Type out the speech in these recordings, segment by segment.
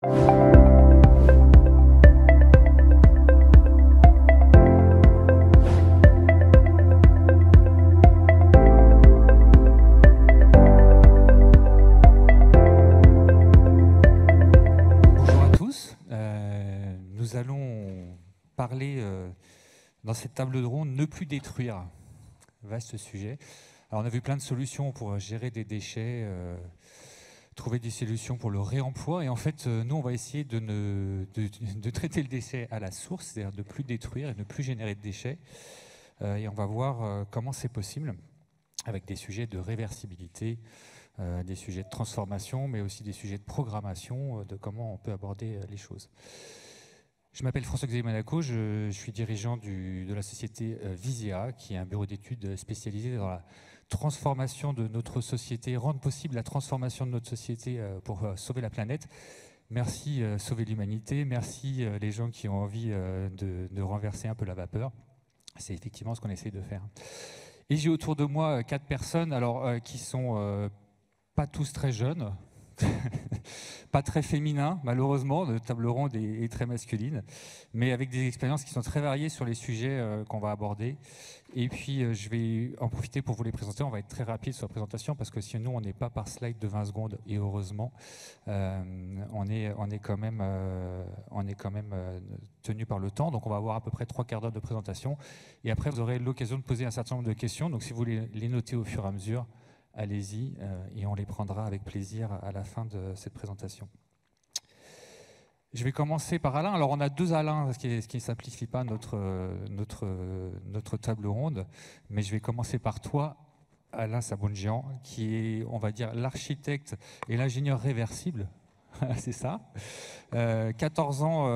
Nous allons parler dans cette table ronde ne plus détruire. Vaste sujet. Alors on a vu plein de solutions pour gérer des déchets, trouver des solutions pour le réemploi. Et en fait, nous, on va essayer de traiter le déchet à la source, c'est-à-dire de ne plus détruire et de ne plus générer de déchets. Et on va voir comment c'est possible avec des sujets de réversibilité, des sujets de transformation, mais aussi des sujets de programmation, de comment on peut aborder les choses. Je m'appelle François-Xavier Manaco, je suis dirigeant de la société Visea, qui est un bureau d'études spécialisé dans la transformation de notre société, rendre possible la transformation de notre société pour sauver la planète. Merci Sauver l'humanité, merci les gens qui ont envie de renverser un peu la vapeur. C'est effectivement ce qu'on essaie de faire. Et j'ai autour de moi 4 personnes alors, qui sont pas tous très jeunes, pas très féminin, malheureusement, de table ronde est très masculine, mais avec des expériences qui sont très variées sur les sujets qu'on va aborder. Et puis, je vais en profiter pour vous les présenter. On va être très rapide sur la présentation parce que sinon, on n'est pas par slide de 20 secondes. Et heureusement, on est quand même tenu par le temps. Donc, on va avoir à peu près 3 quarts d'heure de présentation. Et après, vous aurez l'occasion de poser un certain nombre de questions. Donc, si vous voulez les noter au fur et à mesure, allez-y, et on les prendra avec plaisir à la fin de cette présentation. Je vais commencer par Alain. Alors, on a 2 Alains, ce qui ne simplifie pas notre table ronde, mais je vais commencer par toi, Alain Sabunjian, qui est, on va dire, l'architecte et l'ingénieur réversible. C'est ça. 14 ans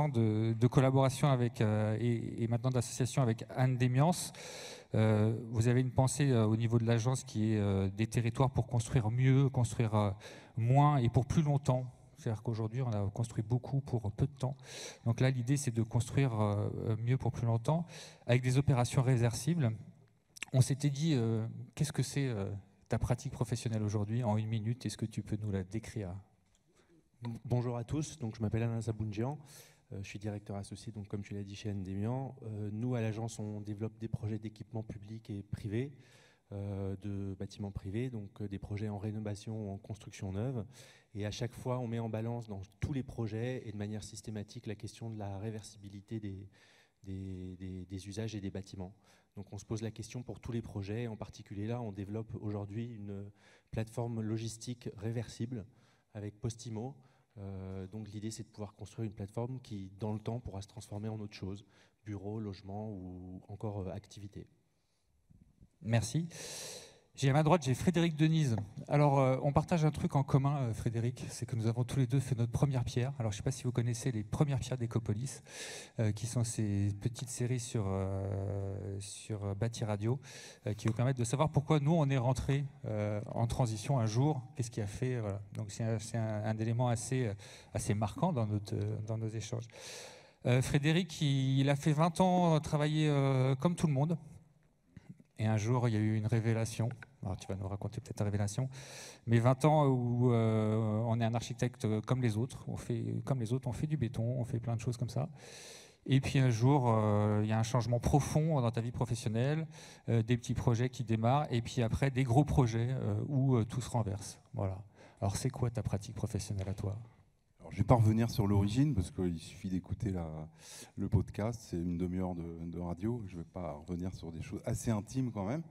de collaboration avec, et maintenant d'association avec Anne Démiance. Vous avez une pensée au niveau de l'agence qui est des territoires pour construire mieux, construire moins et pour plus longtemps. C'est-à-dire qu'aujourd'hui, on a construit beaucoup pour peu de temps. Donc là, l'idée, c'est de construire mieux pour plus longtemps avec des opérations réversibles. On s'était dit, qu'est-ce que c'est ta pratique professionnelle aujourd'hui en 1 minute? Est-ce que tu peux nous la décrire? Bonjour à tous, donc je m'appelle Alain Sabunjian. Je suis directeur associé, donc, comme tu l'as dit, chez Endemian. Nous, à l'agence, on développe des projets d'équipements publics et privés, de bâtiments privés, donc des projets en rénovation ou en construction neuve. Et à chaque fois, on met en balance dans tous les projets et de manière systématique la question de la réversibilité des usages et des bâtiments. Donc on se pose la question pour tous les projets. En particulier là, on développe aujourd'hui une plateforme logistique réversible avec Postimo. Donc l'idée, c'est de pouvoir construire une plateforme qui, dans le temps, pourra se transformer en autre chose, bureau, logement ou encore activité. Merci. J'ai à ma droite, j'ai Frédéric Denise. Alors, on partage un truc en commun, Frédéric, c'est que nous avons tous les deux fait notre première pierre. Alors, je ne sais pas si vous connaissez les premières pierres d'Ecopolis, qui sont ces petites séries sur Bâti Radio, qui vous permettent de savoir pourquoi nous, on est rentrés en transition un jour, qu'est-ce qui a fait. Voilà. Donc, c'est un élément assez marquant dans nos échanges. Frédéric, il a fait 20 ans travailler comme tout le monde. Et un jour, il y a eu une révélation. Alors, tu vas nous raconter peut-être ta révélation. Mais 20 ans où on est un architecte comme les autres. On fait du béton, on fait plein de choses comme ça. Et puis un jour, il y a un changement profond dans ta vie professionnelle, des petits projets qui démarrent, et puis après, des gros projets où tout se renverse. Voilà. Alors, c'est quoi ta pratique professionnelle à toi ? Je ne vais pas revenir sur l'origine, parce qu'il suffit d'écouter le podcast, c'est 1 demi-heure de radio. Je ne vais pas revenir sur des choses assez intimes quand même.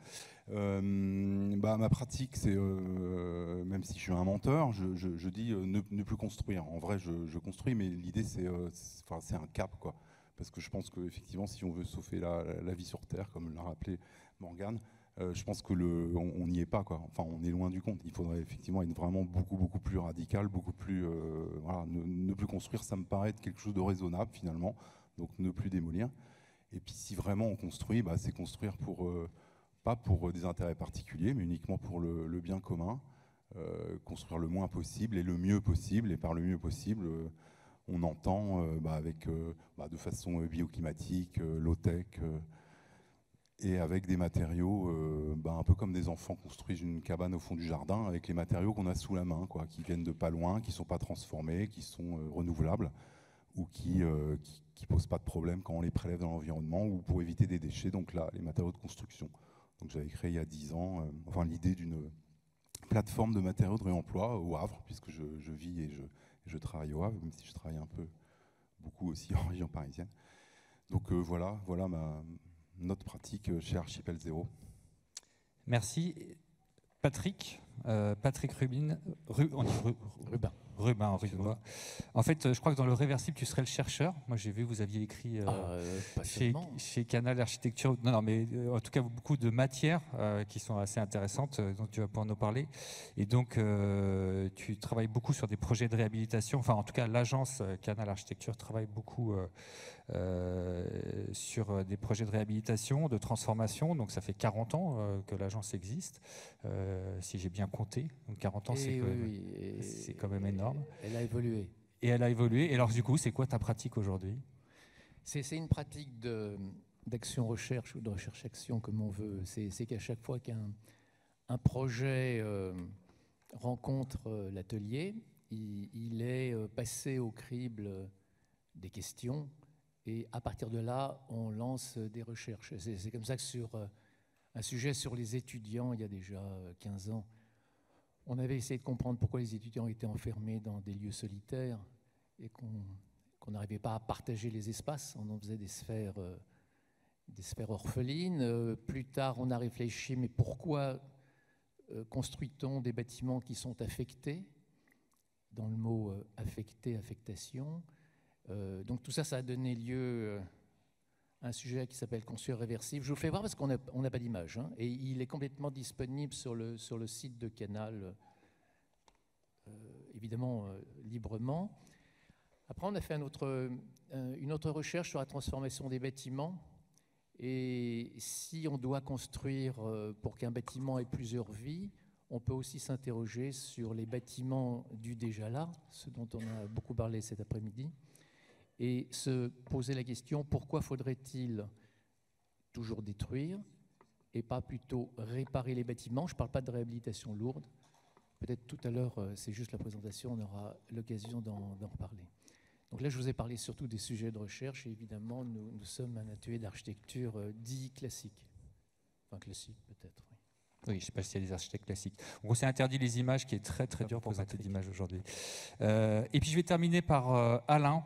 Ma pratique, c'est, même si je suis un menteur, je dis ne plus construire. En vrai, je construis, mais l'idée, c'est un cap, quoi. Parce que je pense qu'effectivement, si on veut sauver la vie sur Terre, comme l'a rappelé Morgane, je pense que on n'y est pas, quoi. Enfin, on est loin du compte. Il faudrait effectivement être vraiment beaucoup plus radical, beaucoup plus voilà, ne plus construire. Ça me paraît être quelque chose de raisonnable finalement. Donc ne plus démolir. Et puis si vraiment on construit, c'est construire pas pour des intérêts particuliers, mais uniquement pour le bien commun. Construire le moins possible et le mieux possible. Et par le mieux possible, on entend de façon bioclimatique, low-tech. et avec des matériaux un peu comme des enfants construisent une cabane au fond du jardin, avec les matériaux qu'on a sous la main, quoi, qui viennent de pas loin, qui ne sont pas transformés, qui sont renouvelables, ou qui posent pas de problème quand on les prélève dans l'environnement, ou pour éviter des déchets, donc là, les matériaux de construction. Donc j'avais créé il y a 10 ans l'idée d'une plateforme de matériaux de réemploi au Havre, puisque je vis et je travaille au Havre, même si je travaille un peu, beaucoup aussi en région parisienne. Donc voilà notre pratique chez Archipel Zéro. Merci. Patrick Rubin. Rubin. En fait, je crois que dans le réversible, tu serais le chercheur. Moi, j'ai vu que vous aviez écrit chez Canal Architecture. Non, mais en tout cas, beaucoup de matières qui sont assez intéressantes, dont tu vas pouvoir nous parler. Et donc, tu travailles beaucoup sur des projets de réhabilitation. Enfin, en tout cas, l'agence Canal Architecture travaille beaucoup sur des projets de réhabilitation, de transformation. Donc, ça fait 40 ans que l'agence existe, si j'ai bien compté. Donc, 40 ans, c'est quand même énorme. Elle a évolué. Et elle a évolué. Et alors, du coup, c'est quoi ta pratique aujourd'hui ? C'est une pratique d'action-recherche ou de recherche-action, comme on veut. C'est qu'à chaque fois qu'un projet rencontre l'atelier, il est passé au crible des questions. Et à partir de là, on lance des recherches. C'est comme ça que sur un sujet sur les étudiants, il y a déjà 15 ans, on avait essayé de comprendre pourquoi les étudiants étaient enfermés dans des lieux solitaires et qu'on n'arrivait pas à partager les espaces. On en faisait des sphères orphelines. Plus tard, on a réfléchi, mais pourquoi construit-on des bâtiments qui sont affectés ? Dans le mot affecté, affectation. Donc tout ça, ça a donné lieu à un sujet qui s'appelle construire réversible. Je vous fais voir parce qu'on n'a pas d'image, hein, et il est complètement disponible sur le site de Canal, évidemment librement. Après, on a fait une autre recherche sur la transformation des bâtiments. Et si on doit construire pour qu'un bâtiment ait plusieurs vies, on peut aussi s'interroger sur les bâtiments du déjà là, ce dont on a beaucoup parlé cet après-midi, et se poser la question, pourquoi faudrait-il toujours détruire et pas plutôt réparer les bâtiments ? Je ne parle pas de réhabilitation lourde. Peut-être tout à l'heure, c'est juste la présentation, on aura l'occasion d'en reparler. Donc là, je vous ai parlé surtout des sujets de recherche, et évidemment, nous sommes un atelier d'architecture dit classique. Enfin, classique peut-être, oui. Oui, je ne sais pas s'il y a des architectes classiques. On s'est interdit les images, qui est très très dur pour présenter d'images aujourd'hui. Et puis je vais terminer par Alain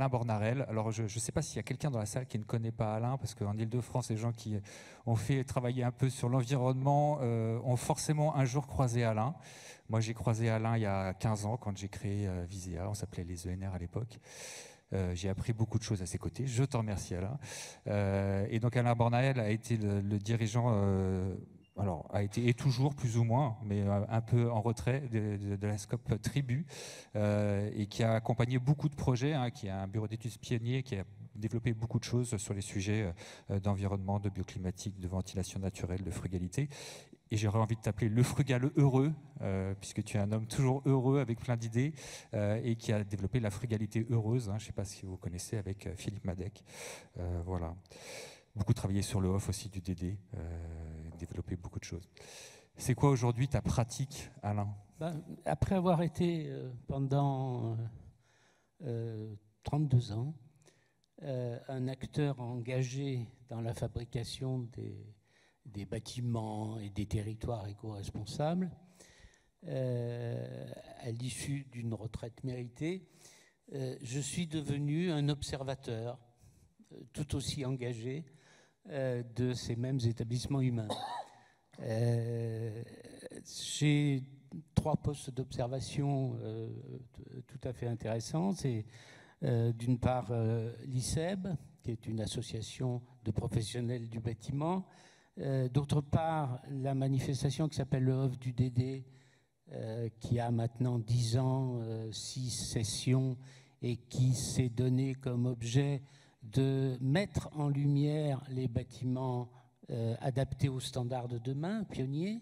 Bornarel. Alors je ne sais pas s'il y a quelqu'un dans la salle qui ne connaît pas Alain, parce qu'en Ile-de-France, les gens qui ont fait travailler un peu sur l'environnement ont forcément un jour croisé Alain. Moi, j'ai croisé Alain il y a 15 ans, quand j'ai créé Visea. On s'appelait les ENR à l'époque. J'ai appris beaucoup de choses à ses côtés. Je te remercie, Alain. Et donc Alain Bornarel a été le dirigeant... alors, a été et toujours plus ou moins, mais un peu en retrait de la scope Tribu, et qui a accompagné beaucoup de projets, hein, qui a un bureau d'études pionnier, qui a développé beaucoup de choses sur les sujets d'environnement, de bioclimatique, de ventilation naturelle, de frugalité. Et j'aurais envie de t'appeler le frugal heureux, puisque tu es un homme toujours heureux avec plein d'idées, et qui a développé la frugalité heureuse, hein, je ne sais pas si vous connaissez, avec Philippe Madec. Voilà. Beaucoup travaillé sur le off aussi du DD, développé beaucoup de choses. C'est quoi aujourd'hui ta pratique, Alain ? Après avoir été pendant 32 ans un acteur engagé dans la fabrication des bâtiments et des territoires éco-responsables, à l'issue d'une retraite méritée, je suis devenu un observateur tout aussi engagé de ces mêmes établissements humains. J'ai 3 postes d'observation tout à fait intéressants. C'est d'une part l'ICEB, qui est une association de professionnels du bâtiment. D'autre part, la manifestation qui s'appelle le off du DD, qui a maintenant 10 ans, 6 sessions, et qui s'est donné comme objet de mettre en lumière les bâtiments adaptés aux standards de demain, pionniers.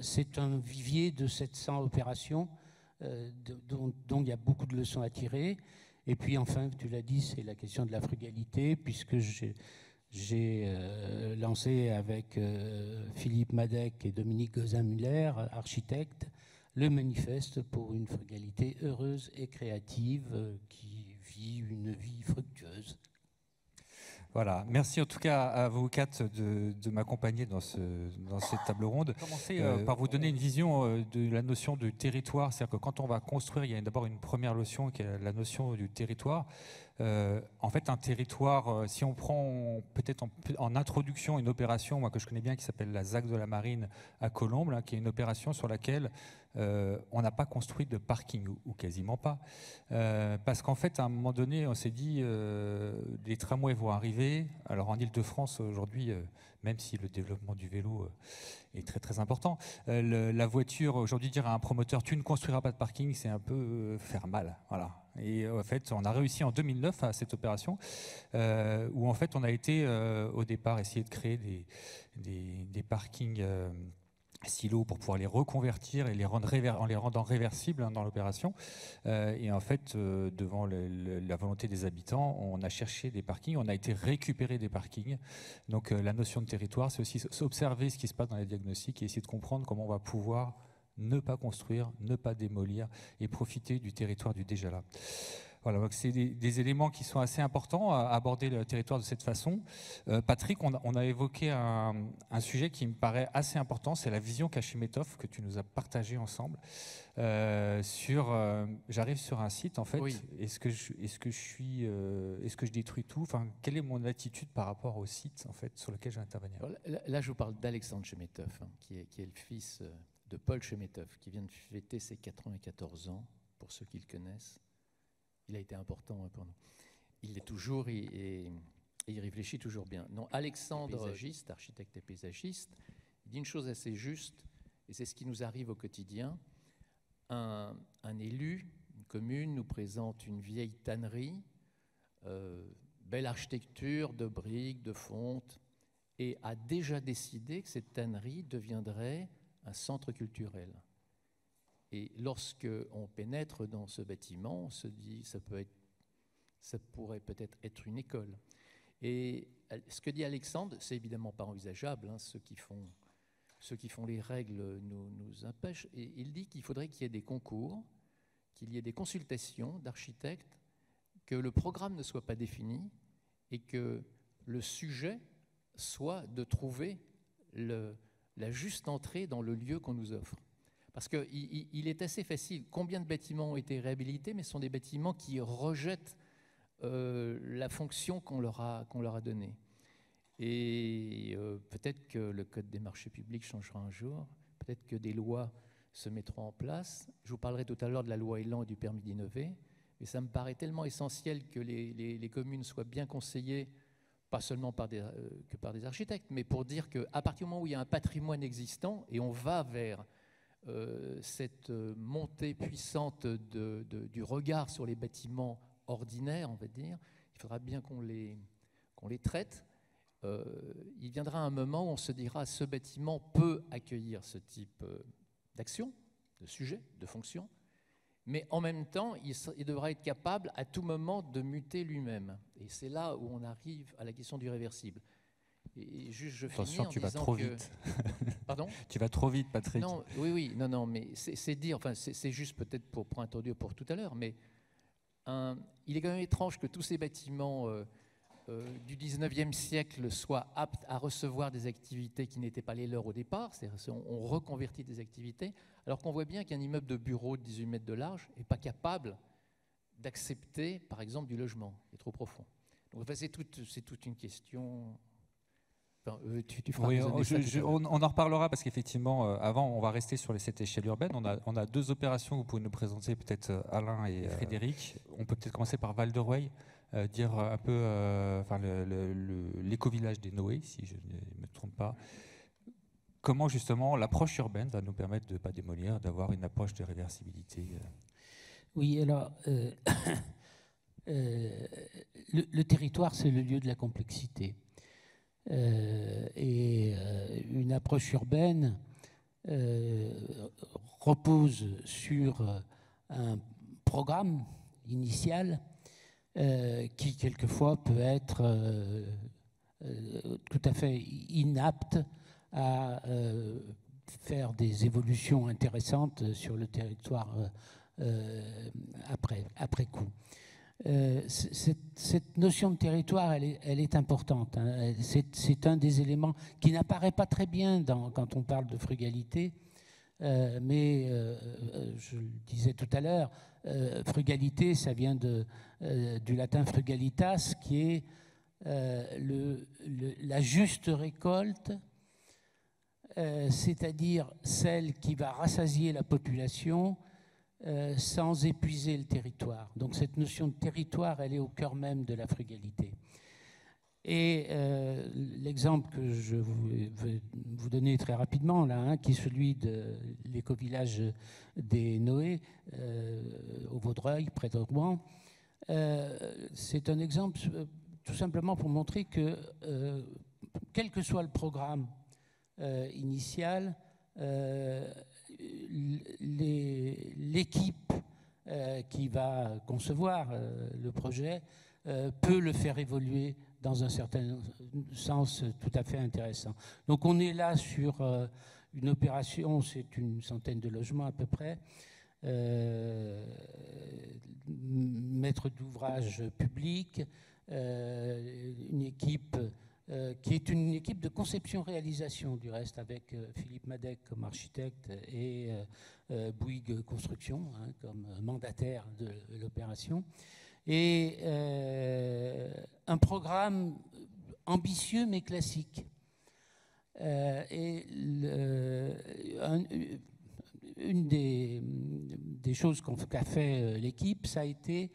C'est un vivier de 700 opérations dont il y a beaucoup de leçons à tirer. Et puis enfin, tu l'as dit, c'est la question de la frugalité, puisque j'ai lancé avec Philippe Madec et Dominique Gozin-Muller, architectes, le manifeste pour une frugalité heureuse et créative qui vit une vie fructueuse. Voilà, merci en tout cas à vous quatre de m'accompagner dans cette table ronde. Je vais commencer par vous donner une vision de la notion du territoire. C'est-à-dire que quand on va construire, il y a d'abord une première notion qui est la notion du territoire. En fait, un territoire, si on prend peut-être en introduction une opération moi, que je connais bien qui s'appelle la ZAC de la Marine à Colombes, là, qui est une opération sur laquelle on n'a pas construit de parking, ou quasiment pas. Parce qu'en fait, à un moment donné, on s'est dit les tramways vont arriver. Alors en Ile-de-France, aujourd'hui, même si le développement du vélo est très très important, la voiture, aujourd'hui, dire à un promoteur tu ne construiras pas de parking, c'est un peu faire mal. Voilà. Et en fait, on a réussi en 2009 à cette opération où en fait on a été au départ essayer de créer des parkings silos pour pouvoir les reconvertir et en les rendant réversibles dans l'opération. Et en fait, devant la volonté des habitants, on a cherché des parkings, on a été récupérer des parkings. Donc la notion de territoire, c'est aussi observer ce qui se passe dans les diagnostics et essayer de comprendre comment on va pouvoir ne pas construire, ne pas démolir et profiter du territoire du déjà là. Voilà, donc c'est des éléments qui sont assez importants à aborder le territoire de cette façon. Patrick, on a évoqué un sujet qui me paraît assez important, c'est la vision Kachimetov que tu nous as partagée ensemble. J'arrive sur un site, en fait, oui. Est-ce que je détruis tout? Enfin, quelle est mon attitude par rapport au site, en fait, sur lequel je vais intervenir? Là, je vous parle d'Alexandre Chemetov, qui est le fils de Paul Chemetov, qui vient de fêter ses 94 ans, pour ceux qui le connaissent. Il a été important pour nous. Il l'est toujours et il réfléchit toujours bien. Non, Alexandre, paysagiste, architecte et paysagiste, il dit une chose assez juste, et c'est ce qui nous arrive au quotidien. Un élu, une commune, nous présente une vieille tannerie, belle architecture de briques, de fonte, et a déjà décidé que cette tannerie deviendrait un centre culturel. Et lorsque on pénètre dans ce bâtiment, on se dit ça pourrait peut-être être une école. Et ce que dit Alexandre, c'est évidemment pas envisageable. Hein, ceux qui font les règles nous empêchent. Et il dit qu'il faudrait qu'il y ait des concours, qu'il y ait des consultations d'architectes, que le programme ne soit pas défini et que le sujet soit de trouver la juste entrée dans le lieu qu'on nous offre. Parce qu'il est assez facile. Combien de bâtiments ont été réhabilités, mais ce sont des bâtiments qui rejettent la fonction qu'on leur a donnée. Et peut-être que le Code des marchés publics changera un jour, peut-être que des lois se mettront en place. Je vous parlerai tout à l'heure de la loi Elan et du permis d'innover, mais ça me paraît tellement essentiel que les communes soient bien conseillées, pas seulement par des architectes, mais pour dire qu'à partir du moment où il y a un patrimoine existant, et on va vers cette montée puissante du regard sur les bâtiments ordinaires, on va dire, il faudra bien qu'on les traite. Il viendra un moment où on se dira ce bâtiment peut accueillir ce type d'action, de sujet, de fonction, mais en même temps, il devra être capable à tout moment de muter lui-même. Et c'est là où on arrive à la question du réversible. Et juste, je Attention, finis tu vas trop vite. Pardon ? Tu vas trop vite, Patrick. Non, oui, non, mais c'est dire, enfin, c'est juste peut-être pour introduire pour tout à l'heure, mais il est quand même étrange que tous ces bâtiments du 19e siècle soient aptes à recevoir des activités qui n'étaient pas les leurs au départ, c'est-à-dire on reconvertit des activités, alors qu'on voit bien qu'un immeuble de bureau de 18 mètres de large n'est pas capable d'accepter, par exemple, du logement, il est trop profond. Donc, enfin, c'est toute une question... Enfin, tu feras on en reparlera parce qu'effectivement, avant, on va rester sur cette échelle urbaine. On a deux opérations que vous pouvez nous présenter, peut-être Alain et Frédéric. On peut peut-être commencer par Val-de-Roueil, dire un peu l'éco-village des Noé, si je ne me trompe pas. Comment justement l'approche urbaine va nous permettre de ne pas démolir, d'avoir une approche de réversibilité. Oui, alors, le territoire, c'est le lieu de la complexité. Une approche urbaine repose sur un programme initial qui quelquefois peut être tout à fait inapte à faire des évolutions intéressantes sur le territoire après coup. Cette notion de territoire, elle est importante. Hein. C'est un des éléments qui n'apparaît pas très bien quand on parle de frugalité, mais je le disais tout à l'heure, frugalité, ça vient du latin frugalitas, qui est la juste récolte, c'est-à-dire celle qui va rassasier la population sans épuiser le territoire. Donc cette notion de territoire, elle est au cœur même de la frugalité. Et l'exemple que je veux vous donner très rapidement, là, hein, qui est celui de l'éco-village des Noé, au Vaudreuil, près de Rouen, c'est un exemple tout simplement pour montrer que, quel que soit le programme initial, l'équipe qui va concevoir le projet peut le faire évoluer dans un certain sens tout à fait intéressant. Donc on est là sur une opération, c'est une centaine de logements à peu près, maître d'ouvrage public, une équipe qui est une équipe de conception-réalisation du reste, avec Philippe Madec comme architecte et Bouygues Construction, hein, comme mandataire de l'opération. Et un programme ambitieux mais classique. Une des choses qu'a fait l'équipe, ça a été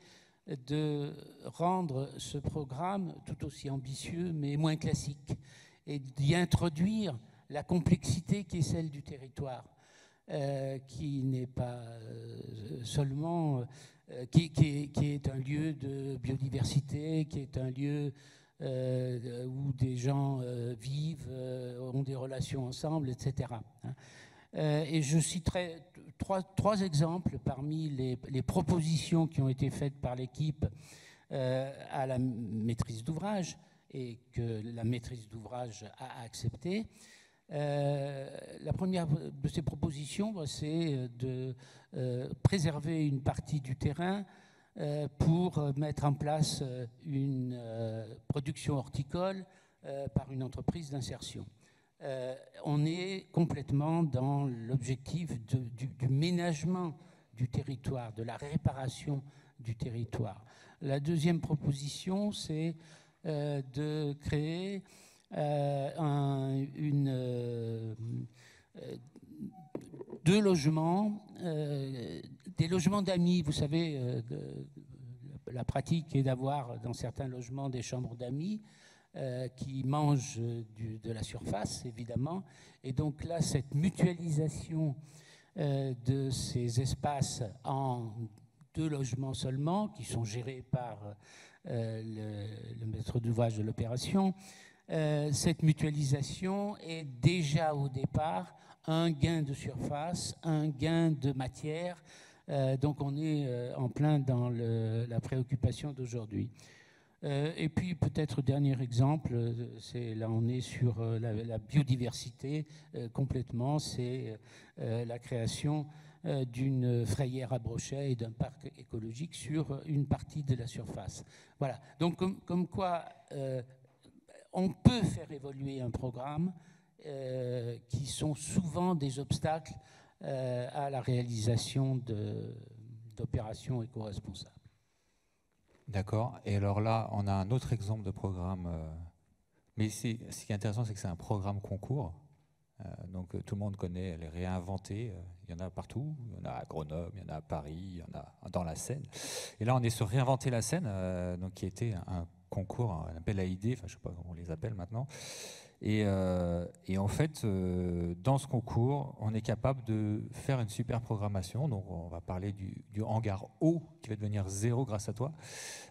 de rendre ce programme tout aussi ambitieux mais moins classique et d'y introduire la complexité qui est celle du territoire, qui n'est pas seulement qui est un lieu de biodiversité, qui est un lieu où des gens vivent, ont des relations ensemble, etc. Et je citerai trois exemples parmi les propositions qui ont été faites par l'équipe à la maîtrise d'ouvrage et que la maîtrise d'ouvrage a accepté. La première de ces propositions, c'est de préserver une partie du terrain pour mettre en place une production horticole par une entreprise d'insertion. On est complètement dans l'objectif du ménagement du territoire, de la réparation du territoire. La deuxième proposition, c'est de créer deux logements, des logements d'amis. Vous savez, la pratique est d'avoir dans certains logements des chambres d'amis qui mangent de la surface, évidemment. Et donc là, cette mutualisation de ces espaces en deux logements seulement, qui sont gérés par le maître d'ouvrage de l'opération, cette mutualisation est déjà au départ un gain de surface, un gain de matière. Donc on est en plein dans la préoccupation d'aujourd'hui. Et puis peut-être dernier exemple, là on est sur la biodiversité complètement, c'est la création d'une frayère à brochets et d'un parc écologique sur une partie de la surface. Voilà, donc comme quoi on peut faire évoluer un programme qui sont souvent des obstacles à la réalisation d'opérations éco-responsables. D'accord. Et alors là, on a un autre exemple de programme. Mais ce qui est intéressant, c'est que c'est un programme concours. Donc tout le monde connaît les réinventés. Il y en a partout. Il y en a à Grenoble, il y en a à Paris, il y en a dans la Seine. Et là, on est sur Réinventer la Seine, donc qui était un concours, un appel à idées, enfin je ne sais pas comment on les appelle maintenant. Et en fait, dans ce concours, on est capable de faire une super programmation. Donc, on va parler du hangar eau qui va devenir zéro grâce à toi.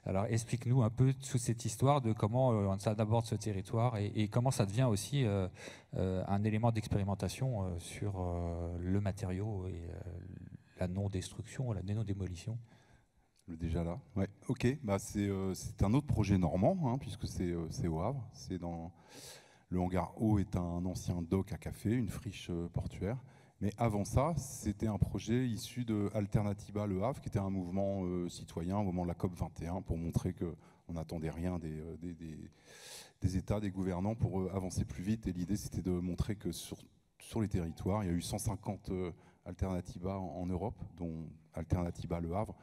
Alors, explique-nous un peu toute cette histoire de comment on aborde ce territoire et comment ça devient aussi un élément d'expérimentation sur le matériau et la non-destruction, la non-démolition. Le déjà là. Ouais. Ok. Bah c'est un autre projet normand, hein, puisque c'est au Havre. C'est dans le hangar haut est un ancien dock à café, une friche portuaire. Mais avant ça, c'était un projet issu de Alternatiba Le Havre, qui était un mouvement citoyen au moment de la COP 21 pour montrer qu'on n'attendait rien des États, des gouvernants pour avancer plus vite. Et l'idée, c'était de montrer que sur les territoires, il y a eu 150 Alternatiba en Europe, dont Alternatiba Le Havre.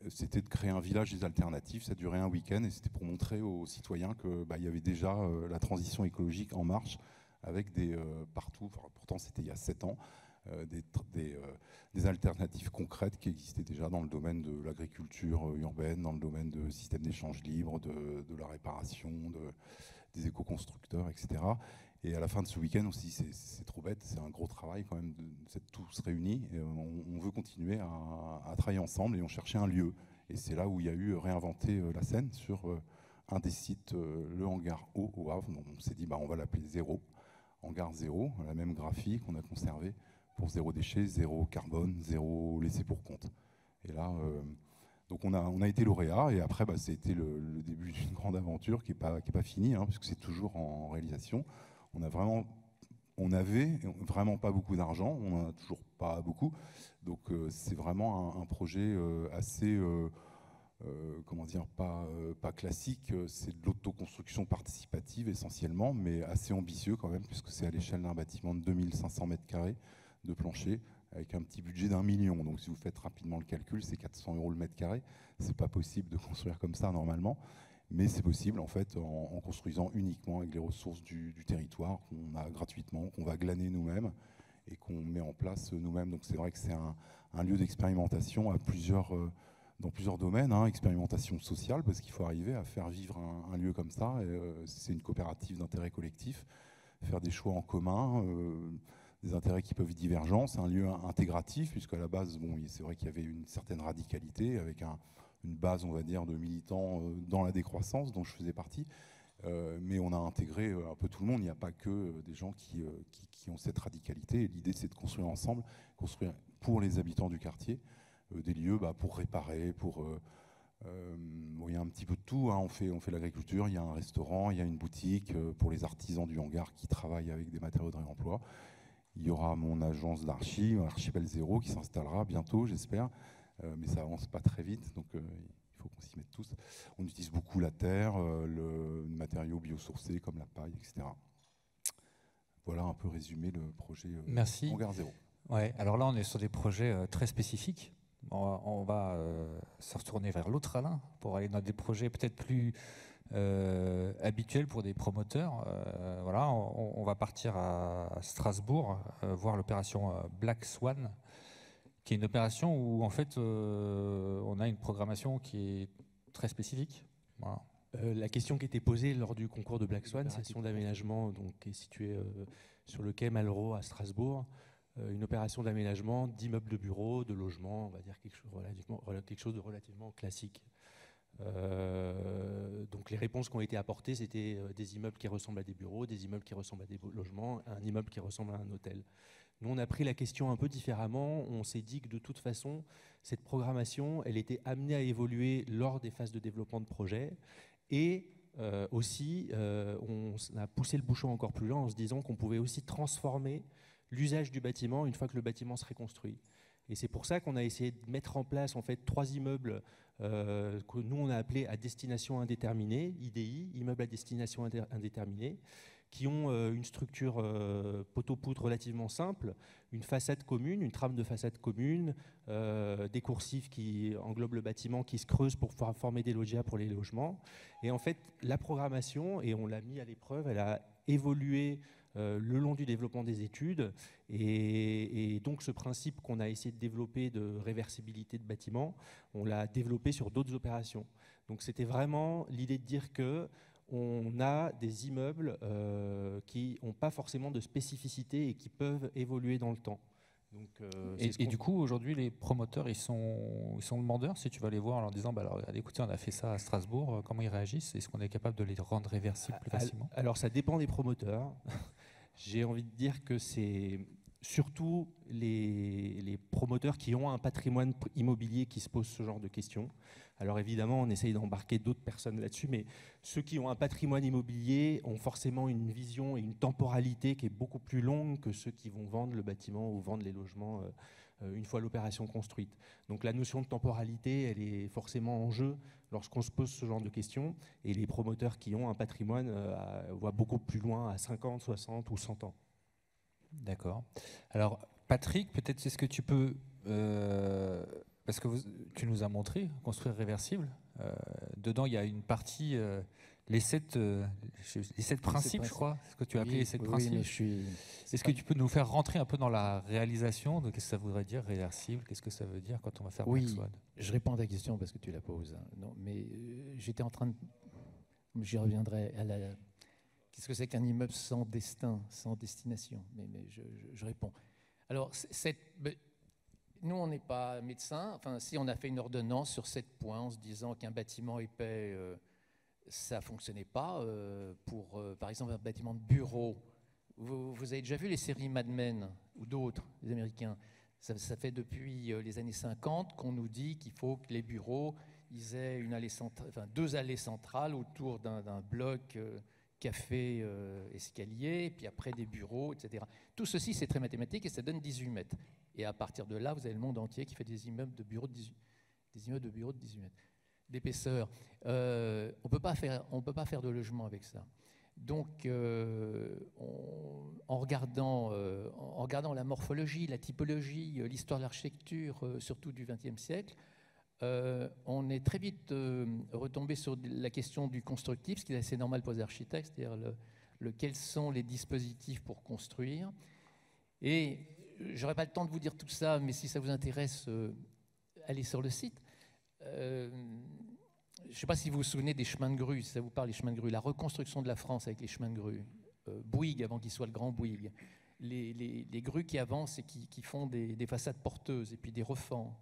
C'était de créer un village des alternatives. Ça durait un week-end et c'était pour montrer aux citoyens qu'il y avait déjà la transition écologique en marche avec partout, pourtant c'était il y a 7 ans, des alternatives concrètes qui existaient déjà dans le domaine de l'agriculture urbaine, dans le domaine de systèmes d'échange libre, de la réparation, des éco-constructeurs, etc. Et à la fin de ce week-end, on s'est dit c'est trop bête, c'est un gros travail quand même d'être tous réunis. Et on veut continuer à travailler ensemble et on cherchait un lieu. Et c'est là où il y a eu réinventer la scène sur un des sites, le hangar haut au Havre. Donc on s'est dit on va l'appeler Zéro, hangar Zéro, la même graphie qu'on a conservée pour zéro déchet, zéro carbone, zéro laissé pour compte. Et là, donc on a été lauréat et après c'était le début d'une grande aventure qui est pas finie, hein, puisque c'est toujours en réalisation. On avait vraiment pas beaucoup d'argent, on n'en a toujours pas beaucoup, donc c'est vraiment un projet assez, pas classique, c'est de l'autoconstruction participative essentiellement, mais assez ambitieux quand même, puisque c'est à l'échelle d'un bâtiment de 2500 mètres carrés de plancher, avec un petit budget d'1 million. Donc si vous faites rapidement le calcul, c'est 400 € le mètre carré. C'est pas possible de construire comme ça normalement. Mais c'est possible en fait en construisant uniquement avec les ressources du territoire qu'on a gratuitement, qu'on va glaner nous-mêmes et qu'on met en place nous-mêmes. Donc c'est vrai que c'est un lieu d'expérimentation dans plusieurs domaines, hein. Expérimentation sociale, parce qu'il faut arriver à faire vivre un lieu comme ça. C'est une coopérative d'intérêt collectif, faire des choix en commun, des intérêts qui peuvent être divergents. C'est un lieu intégratif, puisqu'à la base, c'est vrai qu'il y avait une certaine radicalité avec une base, on va dire, de militants dans la décroissance, dont je faisais partie. Mais on a intégré un peu tout le monde. Il n'y a pas que des gens qui ont cette radicalité. Et l'idée, c'est de construire ensemble, construire pour les habitants du quartier, des lieux pour réparer, il y a un petit peu de tout, hein. On fait l'agriculture, il y a un restaurant, il y a une boutique pour les artisans du hangar qui travaillent avec des matériaux de réemploi. Il y aura mon agence d'archi, Archipel Zéro, qui s'installera bientôt, j'espère. Mais ça avance pas très vite, donc il faut qu'on s'y mette tous. On utilise beaucoup la terre, le matériau biosourcé comme la paille, etc. Voilà un peu résumé le projet Hangar Zéro. Ouais, alors là, on est sur des projets très spécifiques. On va se retourner vers l'autre Alain pour aller dans des projets peut-être plus habituels pour des promoteurs. Voilà, on va partir à Strasbourg voir l'opération Black Swan, qui est une opération où en fait on a une programmation qui est très spécifique. Voilà. La question qui était posée lors du concours de Black Swan, session d'aménagement qui est située sur le quai Malraux à Strasbourg, une opération d'aménagement d'immeubles de bureaux, de logements, on va dire quelque chose de relativement classique. Donc les réponses qui ont été apportées, c'était des immeubles qui ressemblent à des bureaux, des immeubles qui ressemblent à des logements, un immeuble qui ressemble à un hôtel. Nous, on a pris la question un peu différemment. On s'est dit que de toute façon, cette programmation, elle était amenée à évoluer lors des phases de développement de projet. Et aussi, on a poussé le bouchon encore plus loin en se disant qu'on pouvait aussi transformer l'usage du bâtiment une fois que le bâtiment serait construit. Et c'est pour ça qu'on a essayé de mettre en place en fait 3 immeubles que nous on a appelés à destination indéterminée, IDI, immeubles à destination indéterminée, qui ont une structure poteau-poutre relativement simple, une façade commune, une trame de façade commune, des coursives qui englobent le bâtiment, qui se creusent pour pouvoir former des loggias pour les logements. Et en fait, la programmation, et on l'a mis à l'épreuve, elle a évolué le long du développement des études. Et donc ce principe qu'on a essayé de développer de réversibilité de bâtiments, on l'a développé sur d'autres opérations. Donc c'était vraiment l'idée de dire que on a des immeubles qui n'ont pas forcément de spécificité et qui peuvent évoluer dans le temps. Donc, et du coup, aujourd'hui, les promoteurs, ils sont demandeurs. Si tu vas les voir en leur disant, écoutez, on a fait ça à Strasbourg, comment ils réagissent? Est-ce qu'on est capable de les rendre réversibles plus facilement? Alors, ça dépend des promoteurs. J'ai envie de dire que surtout les promoteurs qui ont un patrimoine immobilier qui se posent ce genre de questions. Alors évidemment, on essaye d'embarquer d'autres personnes là-dessus, mais ceux qui ont un patrimoine immobilier ont forcément une vision et une temporalité qui est beaucoup plus longue que ceux qui vont vendre le bâtiment ou vendre les logements une fois l'opération construite. Donc la notion de temporalité, elle est forcément en jeu lorsqu'on se pose ce genre de questions, et les promoteurs qui ont un patrimoine voient beaucoup plus loin, à 50, 60 ou 100 ans. D'accord. Alors, Patrick, peut-être est-ce que tu peux, parce que tu nous as montré construire réversible. Dedans, il y a une partie, les 7 principes, je crois, ce que tu as appelé les 7 principes. Est-ce que tu peux nous faire rentrer un peu dans la réalisation de qu'est-ce que ça voudrait dire réversible? Qu'est-ce que ça veut dire quand on va faire Black Swan? Je réponds à ta question parce que tu la poses. Non, mais j'étais en train de... J'y reviendrai à la... Qu'est-ce que c'est qu'un immeuble sans destin, sans destination? Mais je réponds. Alors, nous, on n'est pas médecin. Enfin, si on a fait une ordonnance sur 7 points en se disant qu'un bâtiment épais, ça ne fonctionnait pas. Pour, par exemple, un bâtiment de bureau, vous avez déjà vu les séries Mad Men ou d'autres, les Américains. Ça fait depuis les années 50 qu'on nous dit qu'il faut que les bureaux ils aient une allée deux allées centrales autour d'un bloc café, escalier, puis après des bureaux, etc. Tout ceci, c'est très mathématique et ça donne 18 mètres. Et à partir de là, vous avez le monde entier qui fait des immeubles de bureaux de 18 mètres d'épaisseur. On ne peut pas faire de logement avec ça. Donc, en regardant la morphologie, la typologie, l'histoire de l'architecture, surtout du XXe siècle, on est très vite retombé sur la question du constructif, ce qui est assez normal pour les architectes, c'est-à-dire quels sont les dispositifs pour construire. Et je n'aurai pas le temps de vous dire tout ça, mais si ça vous intéresse, allez sur le site. Je ne sais pas si vous vous souvenez des chemins de grue, si ça vous parle, les chemins de grue, la reconstruction de la France avec les chemins de grue, Bouygues avant qu'il soit le grand Bouygues, les grues qui avancent et qui font des façades porteuses et puis des refends.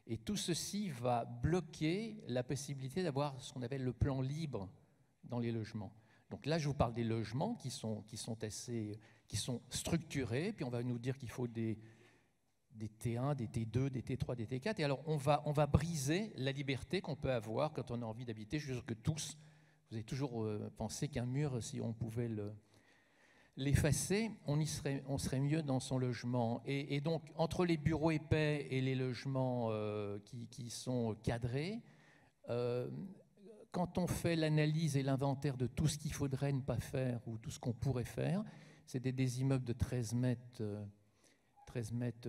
Et tout ceci va bloquer la possibilité d'avoir ce qu'on appelle le plan libre dans les logements. Donc là, je vous parle des logements qui sont structurés, puis on va nous dire qu'il faut des T1, des T2, des T3, des T4. Et alors, on va briser la liberté qu'on peut avoir quand on a envie d'habiter. Je suis sûr que tous, vous avez toujours pensé qu'un mur, si on pouvait l'effacer, on serait mieux dans son logement. Et donc, entre les bureaux épais et les logements qui sont cadrés, quand on fait l'analyse et l'inventaire de tout ce qu'il faudrait ne pas faire ou tout ce qu'on pourrait faire, c'est des immeubles de 13 mètres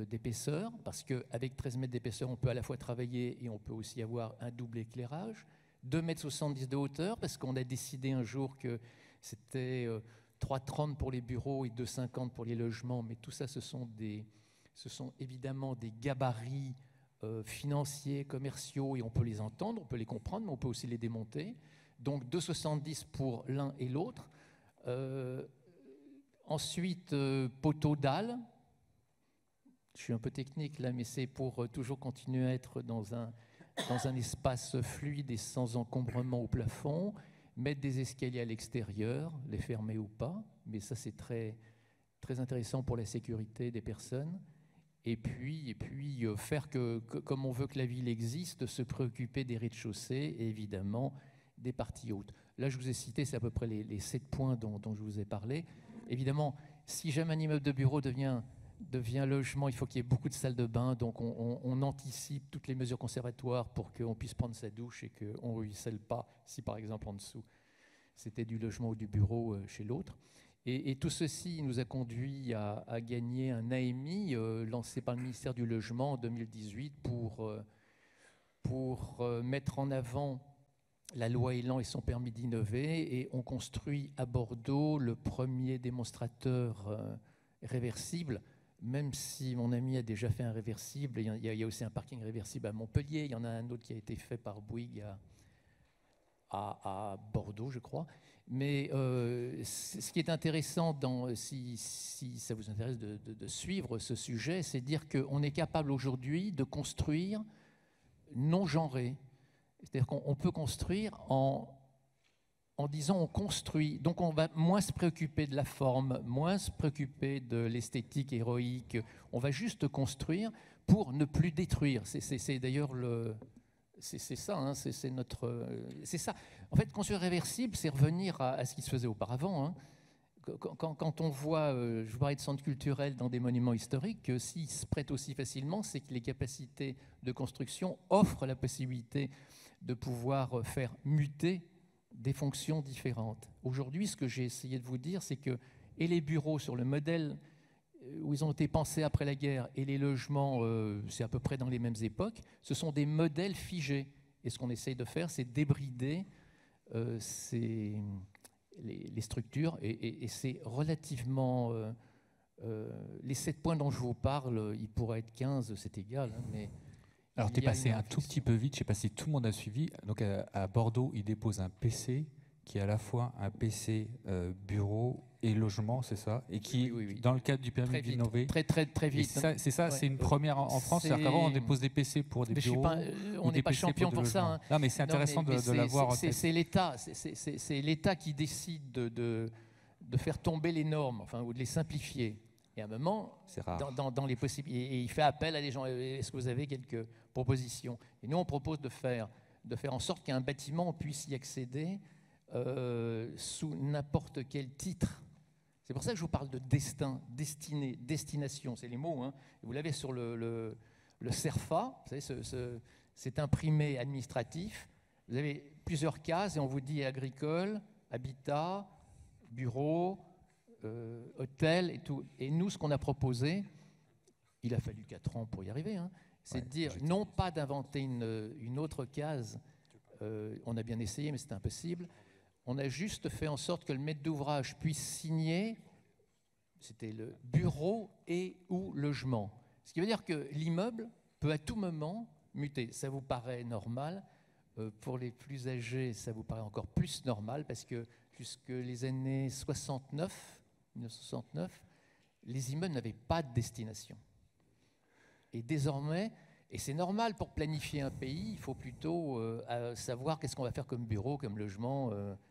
d'épaisseur, parce qu'avec 13 mètres d'épaisseur, on peut à la fois travailler et on peut aussi avoir un double éclairage. 2,70 m de hauteur, parce qu'on a décidé un jour que c'était 3,30 m pour les bureaux et 2,50 m pour les logements, mais tout ça, ce sont évidemment des gabarits financiers, commerciaux, et on peut les entendre, on peut les comprendre, mais on peut aussi les démonter. Donc 2,70 m pour l'un et l'autre. Ensuite, poteau dalle. Je suis un peu technique là, mais c'est pour toujours continuer à être dans un espace fluide et sans encombrement au plafond. Mettre des escaliers à l'extérieur, les fermer ou pas, mais ça c'est très, très intéressant pour la sécurité des personnes. Et puis faire comme on veut que la ville existe, se préoccuper des rez-de-chaussée et évidemment des parties hautes. Là, je vous ai cité, c'est à peu près les 7 points dont je vous ai parlé. Évidemment, si jamais un immeuble de bureau devient logement, il faut qu'il y ait beaucoup de salles de bain, donc on anticipe toutes les mesures conservatoires pour qu'on puisse prendre sa douche et qu'on ne ruisselle pas si par exemple en dessous c'était du logement ou du bureau chez l'autre. Et tout ceci nous a conduit à gagner un AMI lancé par le ministère du Logement en 2018 pour mettre en avant la loi Elan et son permis d'innover, et on construit à Bordeaux le premier démonstrateur réversible. Même si mon ami a déjà fait un réversible, il y a aussi un parking réversible à Montpellier, il y en a un autre qui a été fait par Bouygues à Bordeaux, je crois. Mais ce qui est intéressant, si ça vous intéresse de suivre ce sujet, c'est de dire qu'on est capable aujourd'hui de construire non genré. C'est-à-dire qu'on peut construire en en disant on construit. Donc on va moins se préoccuper de la forme, moins se préoccuper de l'esthétique héroïque. On va juste construire pour ne plus détruire. C'est d'ailleurs c'est ça, hein, c'est notre, c'est ça. En fait, construire réversible, c'est revenir à ce qui se faisait auparavant. Hein. Quand on voit, je vous parlais de centres culturels dans des monuments historiques, s'ils se prêtent aussi facilement, c'est que les capacités de construction offrent la possibilité de pouvoir faire muter des fonctions différentes. Aujourd'hui, ce que j'ai essayé de vous dire, c'est que et les bureaux sur le modèle où ils ont été pensés après la guerre et les logements, c'est à peu près dans les mêmes époques, ce sont des modèles figés. Et ce qu'on essaye de faire, c'est débrider les structures, et c'est relativement... les 7 points dont je vous parle, il pourrait être 15, c'est égal. Hein, mais alors, tu es passé un tout petit peu vite, je ne sais pas si tout le monde a suivi. Donc, à Bordeaux, ils déposent un PC qui est à la fois un PC bureau et logement, c'est ça, et qui, oui. dans le cadre du permis d'innover... Très vite. C'est ça, c'est une première en France. C'est-à-dire qu'avant, on dépose des PC pour des bureaux. On n'est pas champion pour ça. Hein. Non, mais c'est intéressant de l'avoir. C'est l'État qui décide de faire tomber les normes, enfin, ou de les simplifier. Et à un moment, dans les possibilités, et il fait appel à des gens. Est-ce que vous avez quelques propositions? Et nous, on propose de faire en sorte qu'un bâtiment puisse y accéder sous n'importe quel titre. C'est pour ça que je vous parle de destin, destiné, destination. C'est les mots. Hein. Vous l'avez sur le CERFA, vous savez, cet imprimé administratif. Vous avez plusieurs cases et on vous dit agricole, habitat, bureau, hôtel et tout. Et nous, ce qu'on a proposé, il a fallu 4 ans pour y arriver, hein, c'est de dire non pas d'inventer une autre case. On a bien essayé, mais c'était impossible. On a juste fait en sorte que le maître d'ouvrage puisse signer, c'était le bureau et ou logement. Ce qui veut dire que l'immeuble peut à tout moment muter. Ça vous paraît normal. Pour les plus âgés, ça vous paraît encore plus normal parce que jusque les années 1969, les immeubles n'avaient pas de destination. Et désormais, et c'est normal pour planifier un pays, il faut plutôt savoir qu'est-ce qu'on va faire comme bureau, comme logement,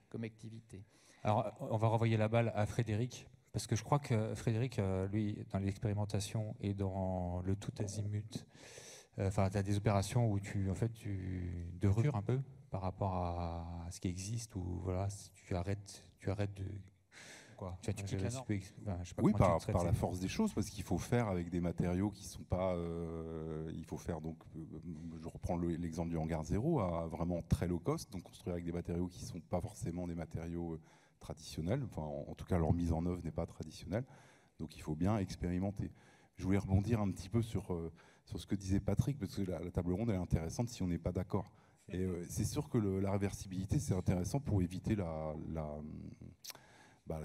comme activité. Alors, on va renvoyer la balle à Frédéric, parce que je crois que Frédéric, lui, dans l'expérimentation et dans le tout azimut, tu as des opérations où tu de rupture un peu par rapport à ce qui existe, ou voilà, tu arrêtes de... Quoi, tu quittes la norme. Oui, par la force des choses, parce qu'il faut faire avec des matériaux qui ne sont pas... il faut faire, donc, je reprends l'exemple du hangar 0, à vraiment très low cost, donc construire avec des matériaux qui ne sont pas forcément des matériaux traditionnels, enfin, en tout cas leur mise en œuvre n'est pas traditionnelle, donc il faut bien expérimenter. Je voulais rebondir un petit peu sur ce que disait Patrick, parce que la table ronde est intéressante si on n'est pas d'accord. Et c'est sûr que la réversibilité, c'est intéressant pour éviter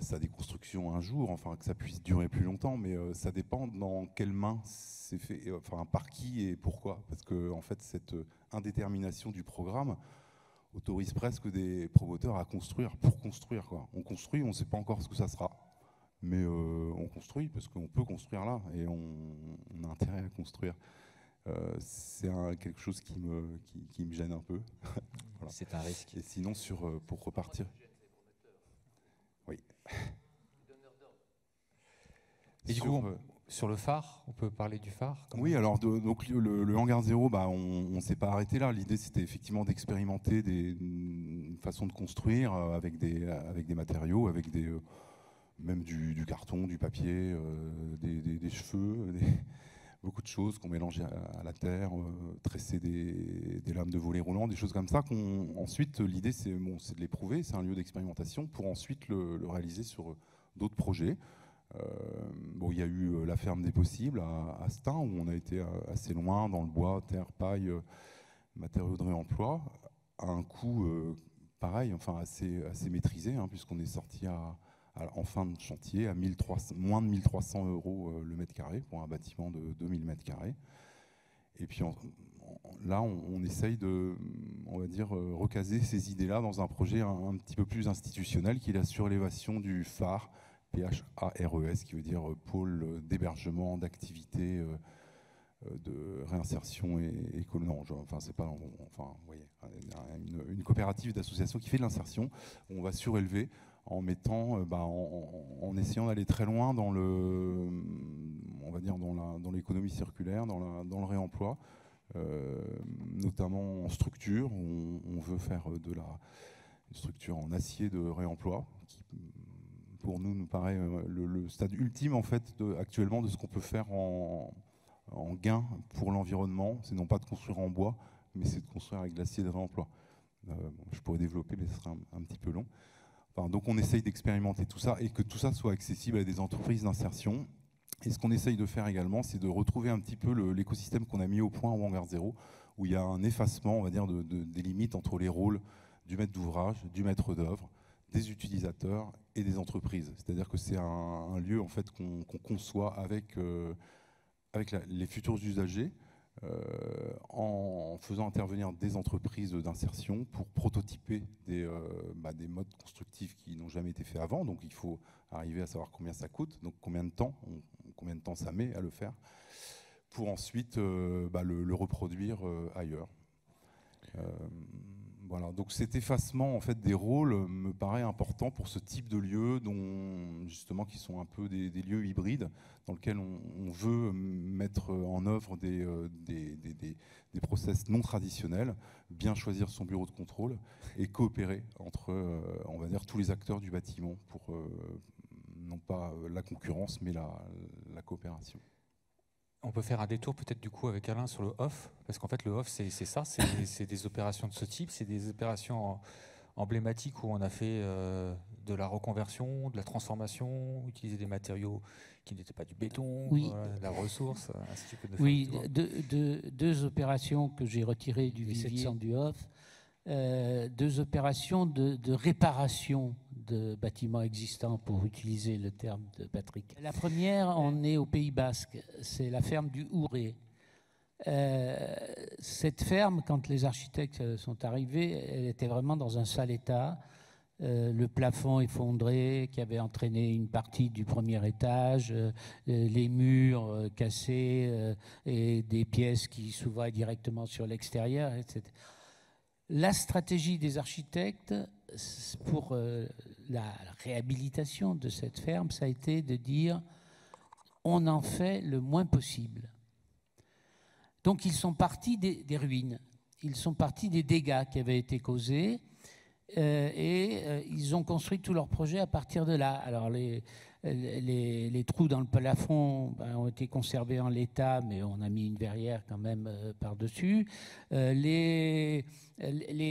sa déconstruction un jour, enfin que ça puisse durer plus longtemps, mais ça dépend dans quelle main c'est fait, enfin par qui et pourquoi. Parce que en fait, cette indétermination du programme autorise presque des promoteurs à construire pour construire, quoi. On construit, on ne sait pas encore ce que ça sera, mais on construit parce qu'on peut construire là et on a intérêt à construire. C'est quelque chose qui me gêne un peu. Voilà. C'est un risque. Et sinon, pour repartir... Oui. Et du coup, sur le phare, on peut parler du phare? Oui, alors donc le hangar 0, on ne s'est pas arrêté là. L'idée, c'était effectivement d'expérimenter une façon de construire avec des matériaux, avec même du carton, du papier, des cheveux, beaucoup de choses qu'on mélangeait à la terre, tresser des lames de volets roulants, des choses comme ça. Ensuite, l'idée, c'est de les prouver, c'est un lieu d'expérimentation pour ensuite le réaliser sur d'autres projets. Il y a eu la ferme des possibles à Stein, où on a été assez loin dans le bois, terre, paille, matériaux de réemploi, à un coût pareil, enfin assez maîtrisé, hein, puisqu'on est sorti en fin de chantier à moins de 1300 € le mètre carré pour un bâtiment de 2000 mètres carrés. Et puis là, on essaye de, on va dire, recaser ces idées-là dans un projet un petit peu plus institutionnel, qui est la surélévation du phare, PHARES, qui veut dire pôle d'hébergement, d'activité de réinsertion et non, enfin c'est pas, enfin vous voyez, une coopérative d'associations qui fait de l'insertion. On va surélever en mettant, en essayant d'aller très loin dans le, on va dire dans l'économie circulaire, dans le réemploi, notamment en structure. On veut faire de la structure en acier de réemploi, qui pour nous paraît le stade ultime en fait actuellement de ce qu'on peut faire en gain pour l'environnement. C'est non pas de construire en bois, mais c'est de construire avec de l'acier de réemploi. Je pourrais développer, mais ce serait un petit peu long. Enfin, donc on essaye d'expérimenter tout ça et que tout ça soit accessible à des entreprises d'insertion. Et ce qu'on essaye de faire également, c'est de retrouver un petit peu l'écosystème qu'on a mis au point au Hangar 0, où il y a un effacement, on va dire, des limites entre les rôles du maître d'ouvrage, du maître d'œuvre, des utilisateurs et des entreprises. C'est-à-dire que c'est un lieu en fait qu'on conçoit avec les futurs usagers, en faisant intervenir des entreprises d'insertion pour prototyper des modes constructifs qui n'ont jamais été faits avant. Donc il faut arriver à savoir combien ça coûte, donc combien de temps ça met à le faire, pour ensuite le reproduire ailleurs. Voilà, donc cet effacement en fait des rôles me paraît important pour ce type de lieux, justement qui sont un peu des lieux hybrides dans lesquels on veut mettre en œuvre des process non traditionnels, bien choisir son bureau de contrôle et coopérer entre on va dire tous les acteurs du bâtiment pour non pas la concurrence mais la coopération. On peut faire un détour peut-être du coup avec Alain sur le off, parce qu'en fait le off c'est ça, c'est des opérations de ce type, c'est des opérations emblématiques où on a fait de la reconversion, de la transformation, utiliser des matériaux qui n'étaient pas du béton, oui. De la ressource, ainsi que de oui, deux opérations que j'ai retirées du vivier du off, deux opérations de réparation de bâtiments existants, pour utiliser le terme de Patrick. La première, on est au Pays Basque, c'est la ferme du Houret. Cette ferme, quand les architectes sont arrivés, elle était vraiment dans un sale état. Le plafond effondré qui avait entraîné une partie du premier étage, les murs cassés et des pièces qui s'ouvraient directement sur l'extérieur, etc. La stratégie des architectes pour la réhabilitation de cette ferme, ça a été de dire on en fait le moins possible. Donc ils sont partis des ruines, ils sont partis des dégâts qui avaient été causés et ils ont construit tout leur projet à partir de là. Alors les trous dans le plafond ont été conservés en l'état, mais on a mis une verrière quand même par-dessus. Les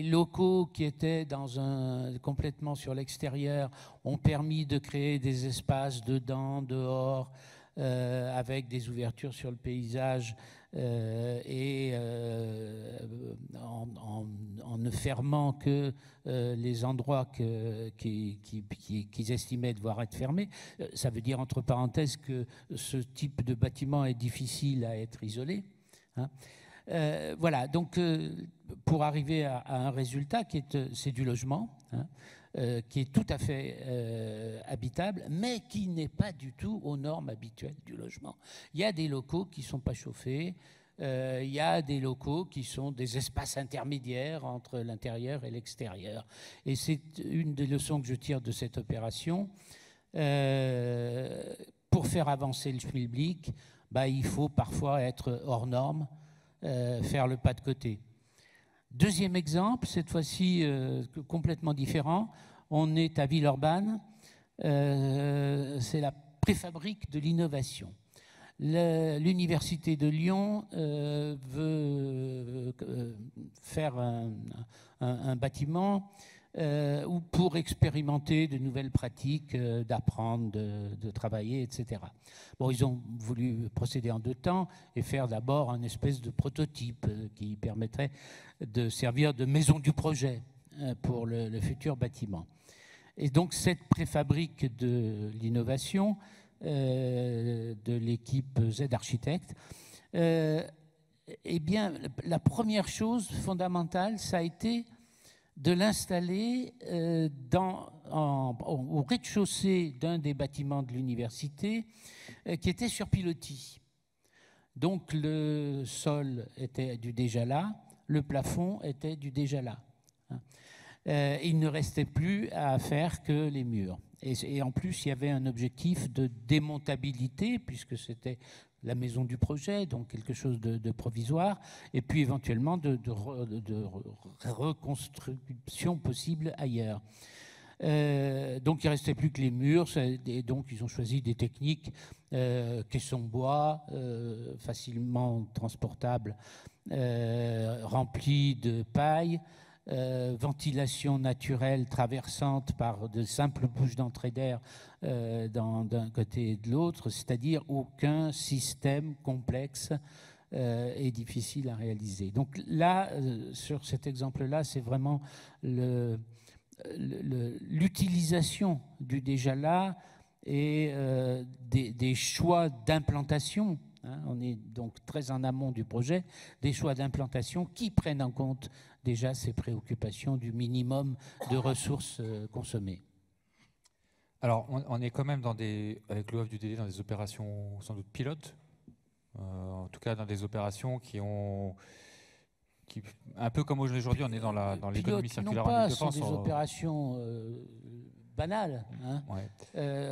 locaux qui étaient complètement sur l'extérieur ont permis de créer des espaces dedans, dehors, avec des ouvertures sur le paysage et en ne fermant que les endroits qu'ils estimaient devoir être fermés. Ça veut dire, entre parenthèses, que ce type de bâtiment est difficile à être isolé. Hein. Voilà, donc pour arriver à un résultat c'est du logement, hein, qui est tout à fait habitable, mais qui n'est pas du tout aux normes habituelles du logement. Il y a des locaux qui ne sont pas chauffés, il y a des locaux qui sont des espaces intermédiaires entre l'intérieur et l'extérieur. Et c'est une des leçons que je tire de cette opération. Pour faire avancer le schmilblick, il faut parfois être hors norme, faire le pas de côté. Deuxième exemple, cette fois-ci complètement différent, on est à Villeurbanne, c'est la préfabrique de l'innovation. L'Université de Lyon veut faire un bâtiment pour expérimenter de nouvelles pratiques, d'apprendre, de travailler, etc. Bon, ils ont voulu procéder en deux temps et faire d'abord un espèce de prototype qui permettrait de servir de maison du projet pour le futur bâtiment. Et donc cette préfabrique de l'innovation de l'équipe Z Architecte, eh bien, la première chose fondamentale, ça a été de l'installer au rez-de-chaussée d'un des bâtiments de l'université qui était sur pilotis. Donc le sol était du déjà là, le plafond était du déjà là. Il ne restait plus à faire que les murs. Et en plus, il y avait un objectif de démontabilité, puisque c'était la maison du projet, donc quelque chose de provisoire, et puis éventuellement de reconstruction possible ailleurs. Donc il ne restait plus que les murs, et donc ils ont choisi des techniques caissons bois, facilement transportables, remplis de paille, ventilation naturelle traversante par de simples bouches d'entrée d'air d'un côté et de l'autre, c'est-à-dire aucun système complexe et difficile à réaliser. Donc là, sur cet exemple-là, c'est vraiment l'utilisation du déjà là et des choix d'implantation. On est donc très en amont du projet, des choix d'implantation qui prennent en compte déjà ces préoccupations du minimum de ressources consommées. Alors, on est quand même avec l'OF du DD dans des opérations sans doute pilotes, en tout cas dans des opérations un peu comme aujourd'hui, on est dans l'économie circulaire en Ile-de-France. Ce sont des opérations banales. Ouais.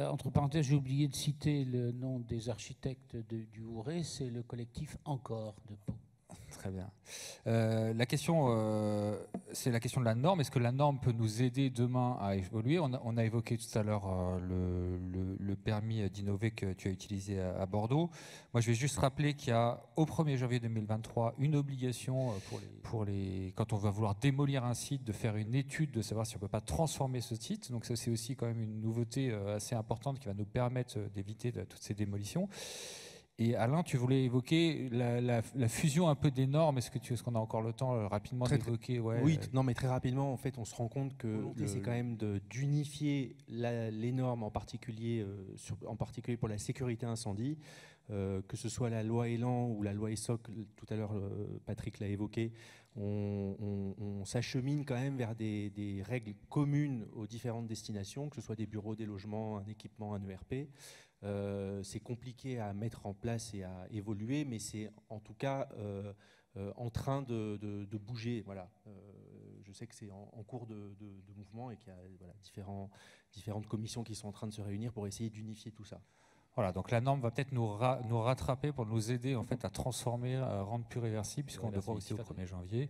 Entre parenthèses, j'ai oublié de citer le nom des architectes du Houret, c'est le collectif Encore de Pau. Très bien. La question, c'est la question de la norme. Est-ce que la norme peut nous aider demain à évoluer ? On a évoqué tout à l'heure le permis d'innover que tu as utilisé à Bordeaux. Moi, je vais juste rappeler qu'il y a au 1er janvier 2023 une obligation quand on va vouloir démolir un site, de faire une étude, de savoir si on ne peut pas transformer ce site. Donc ça, c'est aussi quand même une nouveauté assez importante qui va nous permettre d'éviter toutes ces démolitions. Et Alain, tu voulais évoquer la fusion un peu des normes. Est-ce qu'on a encore le temps rapidement d'évoquer Oui, non, mais très rapidement, en fait, on se rend compte que l'idée, c'est quand même d'unifier les normes, en particulier pour la sécurité incendie, que ce soit la loi Elan ou la loi ESSOC. Tout à l'heure, Patrick l'a évoqué. On s'achemine quand même vers des règles communes aux différentes destinations, que ce soit des bureaux, des logements, un équipement, un ERP. C'est compliqué à mettre en place et à évoluer, mais c'est en tout cas en train de bouger. Voilà. Je sais que c'est en cours de mouvement et qu'il y a différentes commissions qui sont en train de se réunir pour essayer d'unifier tout ça. Voilà, donc la norme va peut-être nous rattraper pour nous aider en fait à transformer, à rendre plus réversible, puisqu'on devra aussi au 1er janvier.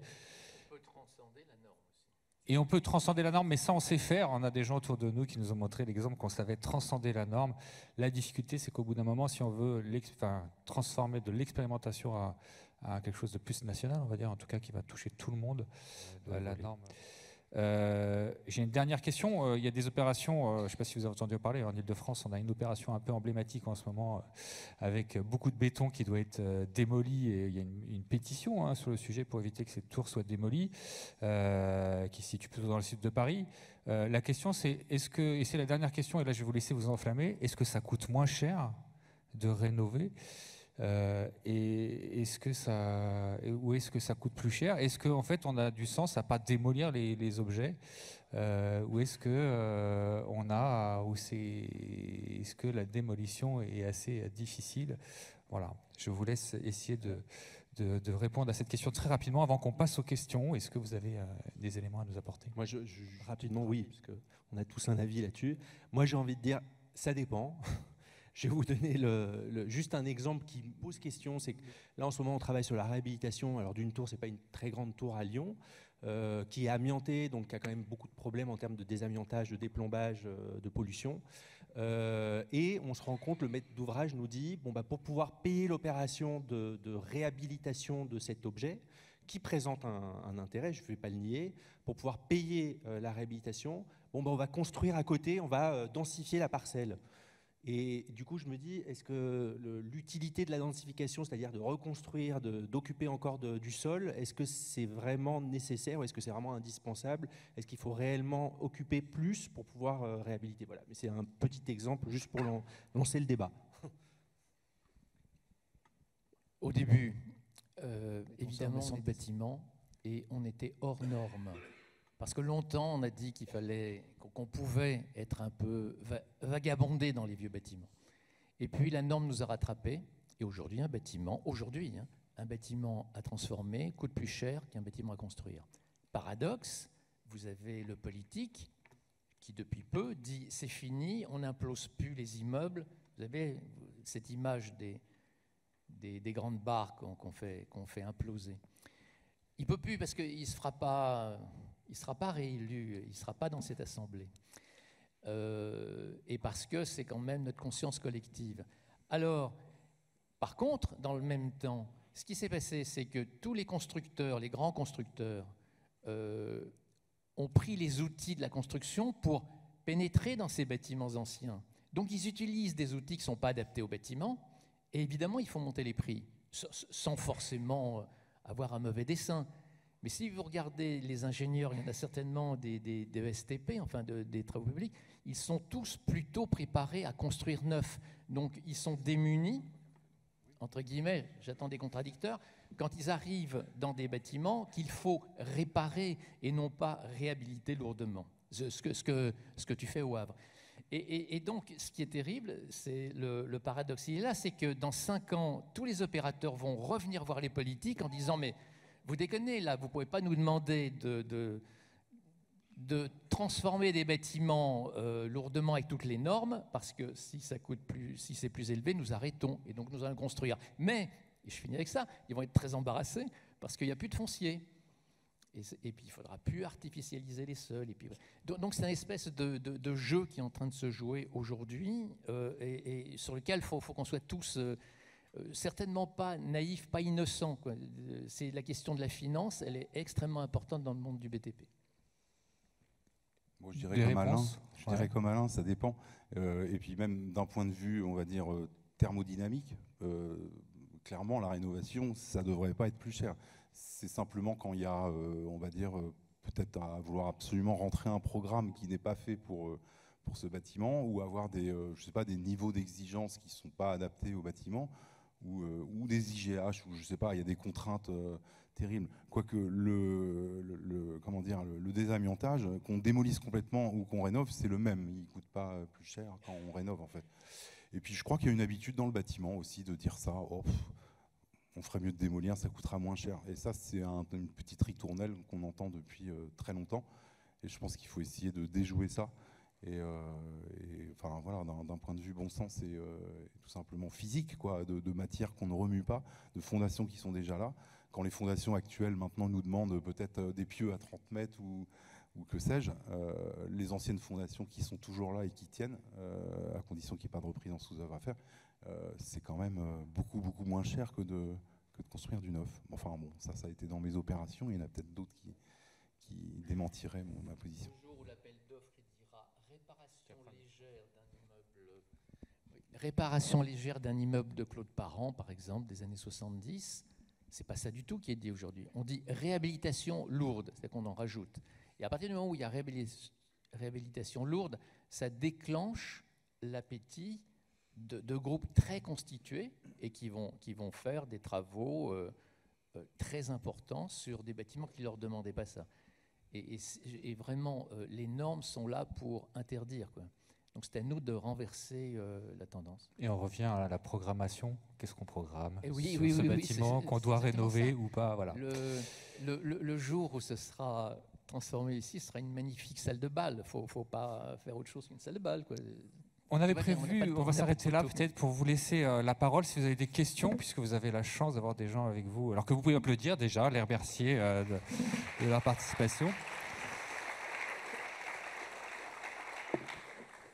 Et on peut transcender la norme, mais ça, on sait faire. On a des gens autour de nous qui nous ont montré l'exemple qu'on savait transcender la norme. La difficulté, c'est qu'au bout d'un moment, si on veut transformer de l'expérimentation à quelque chose de plus national, on va dire, en tout cas qui va toucher tout le monde, la norme. J'ai une dernière question. Il y a des opérations, je ne sais pas si vous avez entendu parler, en Ile-de-France, on a une opération un peu emblématique en ce moment avec beaucoup de béton qui doit être démoli, et il y a une pétition sur le sujet pour éviter que cette tour soit démolie, qui se situe plutôt dans le sud de Paris. La question c'est, et c'est la dernière question, et là je vais vous laisser vous enflammer, est-ce que ça coûte moins cher de rénover ? Et est-ce que ça coûte plus cher ? Est-ce qu'en fait on a du sens à pas démolir les objets, ou est-ce que est-ce que la démolition est assez difficile ? Voilà, je vous laisse essayer de répondre à cette question très rapidement avant qu'on passe aux questions. Est-ce que vous avez des éléments à nous apporter ? Moi, rapidement, oui, parce qu'on a tous un avis là-dessus. Moi, j'ai envie de dire, ça dépend. Je vais vous donner juste un exemple qui me pose question. C'est que là, en ce moment, on travaille sur la réhabilitation. Alors, d'une tour, ce n'est pas une très grande tour à Lyon, qui est amiantée, donc qui a quand même beaucoup de problèmes en termes de désamiantage, de déplombage, de pollution. Et on se rend compte, le maître d'ouvrage nous dit, pour pouvoir payer l'opération de réhabilitation de cet objet, qui présente un intérêt, je ne vais pas le nier, pour pouvoir payer la réhabilitation, on va construire à côté, on va densifier la parcelle. Et du coup, je me dis, est-ce que l'utilité de la densification, c'est-à-dire de reconstruire, d'occuper encore du sol, est-ce que c'est vraiment nécessaire ou est-ce que c'est vraiment indispensable ? Est-ce qu'il faut réellement occuper plus pour pouvoir réhabiliter ? Voilà. Mais c'est un petit exemple juste pour lancer le débat. Au début, évidemment, on est bâtiment et on était hors norme. Parce que longtemps, on a dit qu'on pouvait être un peu vagabonder dans les vieux bâtiments. Et puis la norme nous a rattrapés Et aujourd'hui, un bâtiment à transformer coûte plus cher qu'un bâtiment à construire. Paradoxe, vous avez le politique qui depuis peu dit c'est fini, on n'implose plus les immeubles. Vous avez cette image des grandes barres qu'on fait imploser. Il ne peut plus parce qu'il ne sera pas réélu, il ne sera pas dans cette assemblée. Et parce que c'est quand même notre conscience collective. Alors, par contre, dans le même temps, ce qui s'est passé, c'est que tous les constructeurs, les grands constructeurs, ont pris les outils de la construction pour pénétrer dans ces bâtiments anciens. Donc ils utilisent des outils qui ne sont pas adaptés aux bâtiments, et évidemment ils font monter les prix, sans forcément avoir un mauvais dessin. Mais si vous regardez les ingénieurs, il y en a certainement des STP, enfin des travaux publics, ils sont tous plutôt préparés à construire neuf. Donc ils sont démunis, entre guillemets, j'attends des contradicteurs, quand ils arrivent dans des bâtiments qu'il faut réparer et non pas réhabiliter lourdement, ce que tu fais au Havre. Et donc, ce qui est terrible, c'est le paradoxe. Il est là, c'est que dans 5 ans, tous les opérateurs vont revenir voir les politiques en disant « Mais vous déconnez, là, vous ne pouvez pas nous demander de transformer des bâtiments lourdement avec toutes les normes, parce que si c'est plus élevé, nous arrêtons, et donc nous allons construire. Mais, et je finis avec ça, ils vont être très embarrassés, parce qu'il n'y a plus de foncier. Et puis il ne faudra plus artificialiser les sols. Et puis, donc c'est une espèce de jeu qui est en train de se jouer aujourd'hui, et sur lequel il faut qu'on soit tous certainement pas naïfs, pas innocents, quoi. C'est la question de la finance, elle est extrêmement importante dans le monde du BTP. Bon, je dirais comme Alain, ça dépend. Et puis même d'un point de vue, on va dire, thermodynamique, clairement, la rénovation, ça ne devrait pas être plus cher. C'est simplement quand il y a, on va dire, peut-être à vouloir absolument rentrer un programme qui n'est pas fait pour ce bâtiment, ou avoir des, je sais pas, des niveaux d'exigence qui ne sont pas adaptés au bâtiment, ou des IGH, ou je sais pas, il y a des contraintes terribles. Quoique comment dire, le désamiantage, qu'on démolisse complètement ou qu'on rénove, c'est le même. Il ne coûte pas plus cher quand on rénove, en fait. Et puis je crois qu'il y a une habitude dans le bâtiment aussi de dire ça. Oh, on ferait mieux de démolir, ça coûtera moins cher. Et ça, c'est une petite ritournelle qu'on entend depuis très longtemps. Et je pense qu'il faut essayer de déjouer ça. Et enfin, voilà, d'un point de vue bon sens et tout simplement physique, quoi, de matières qu'on ne remue pas, de fondations qui sont déjà là. Quand les fondations actuelles maintenant nous demandent peut-être des pieux à 30 mètres ou que sais-je, les anciennes fondations qui sont toujours là et qui tiennent, à condition qu'il n'y ait pas de reprise en sous-œuvre à faire, c'est quand même beaucoup moins cher que de construire du neuf. Enfin bon, ça a été dans mes opérations, il y en a peut-être d'autres qui démentiraient ma position. Le jour où l'appel d'offres dira réparation légère d'un immeuble de Claude Parent, par exemple, des années 70, c'est pas ça du tout qui est dit aujourd'hui. On dit réhabilitation lourde, c'est-à-dire qu'on en rajoute. Et à partir du moment où il y a réhabilitation lourde, ça déclenche l'appétit de groupes très constitués et qui vont faire des travaux très importants sur des bâtiments qui ne leur demandaient pas ça. Et vraiment, les normes sont là pour interdire, quoi. Donc c'est à nous de renverser la tendance. Et on revient à la programmation. Qu'est-ce qu'on programme sur oui, ce bâtiment qu'on doit rénover ça. Ou pas, voilà. Le jour où ce sera transformé ici, ce sera une magnifique salle de bal. Il ne faut pas faire autre chose qu'une salle de bal, quoi. On avait prévu, on va s'arrêter là peut-être pour vous laisser la parole si vous avez des questions, puisque vous avez la chance d'avoir des gens avec vous. Alors que vous pouvez applaudir déjà, les remercier de leur participation.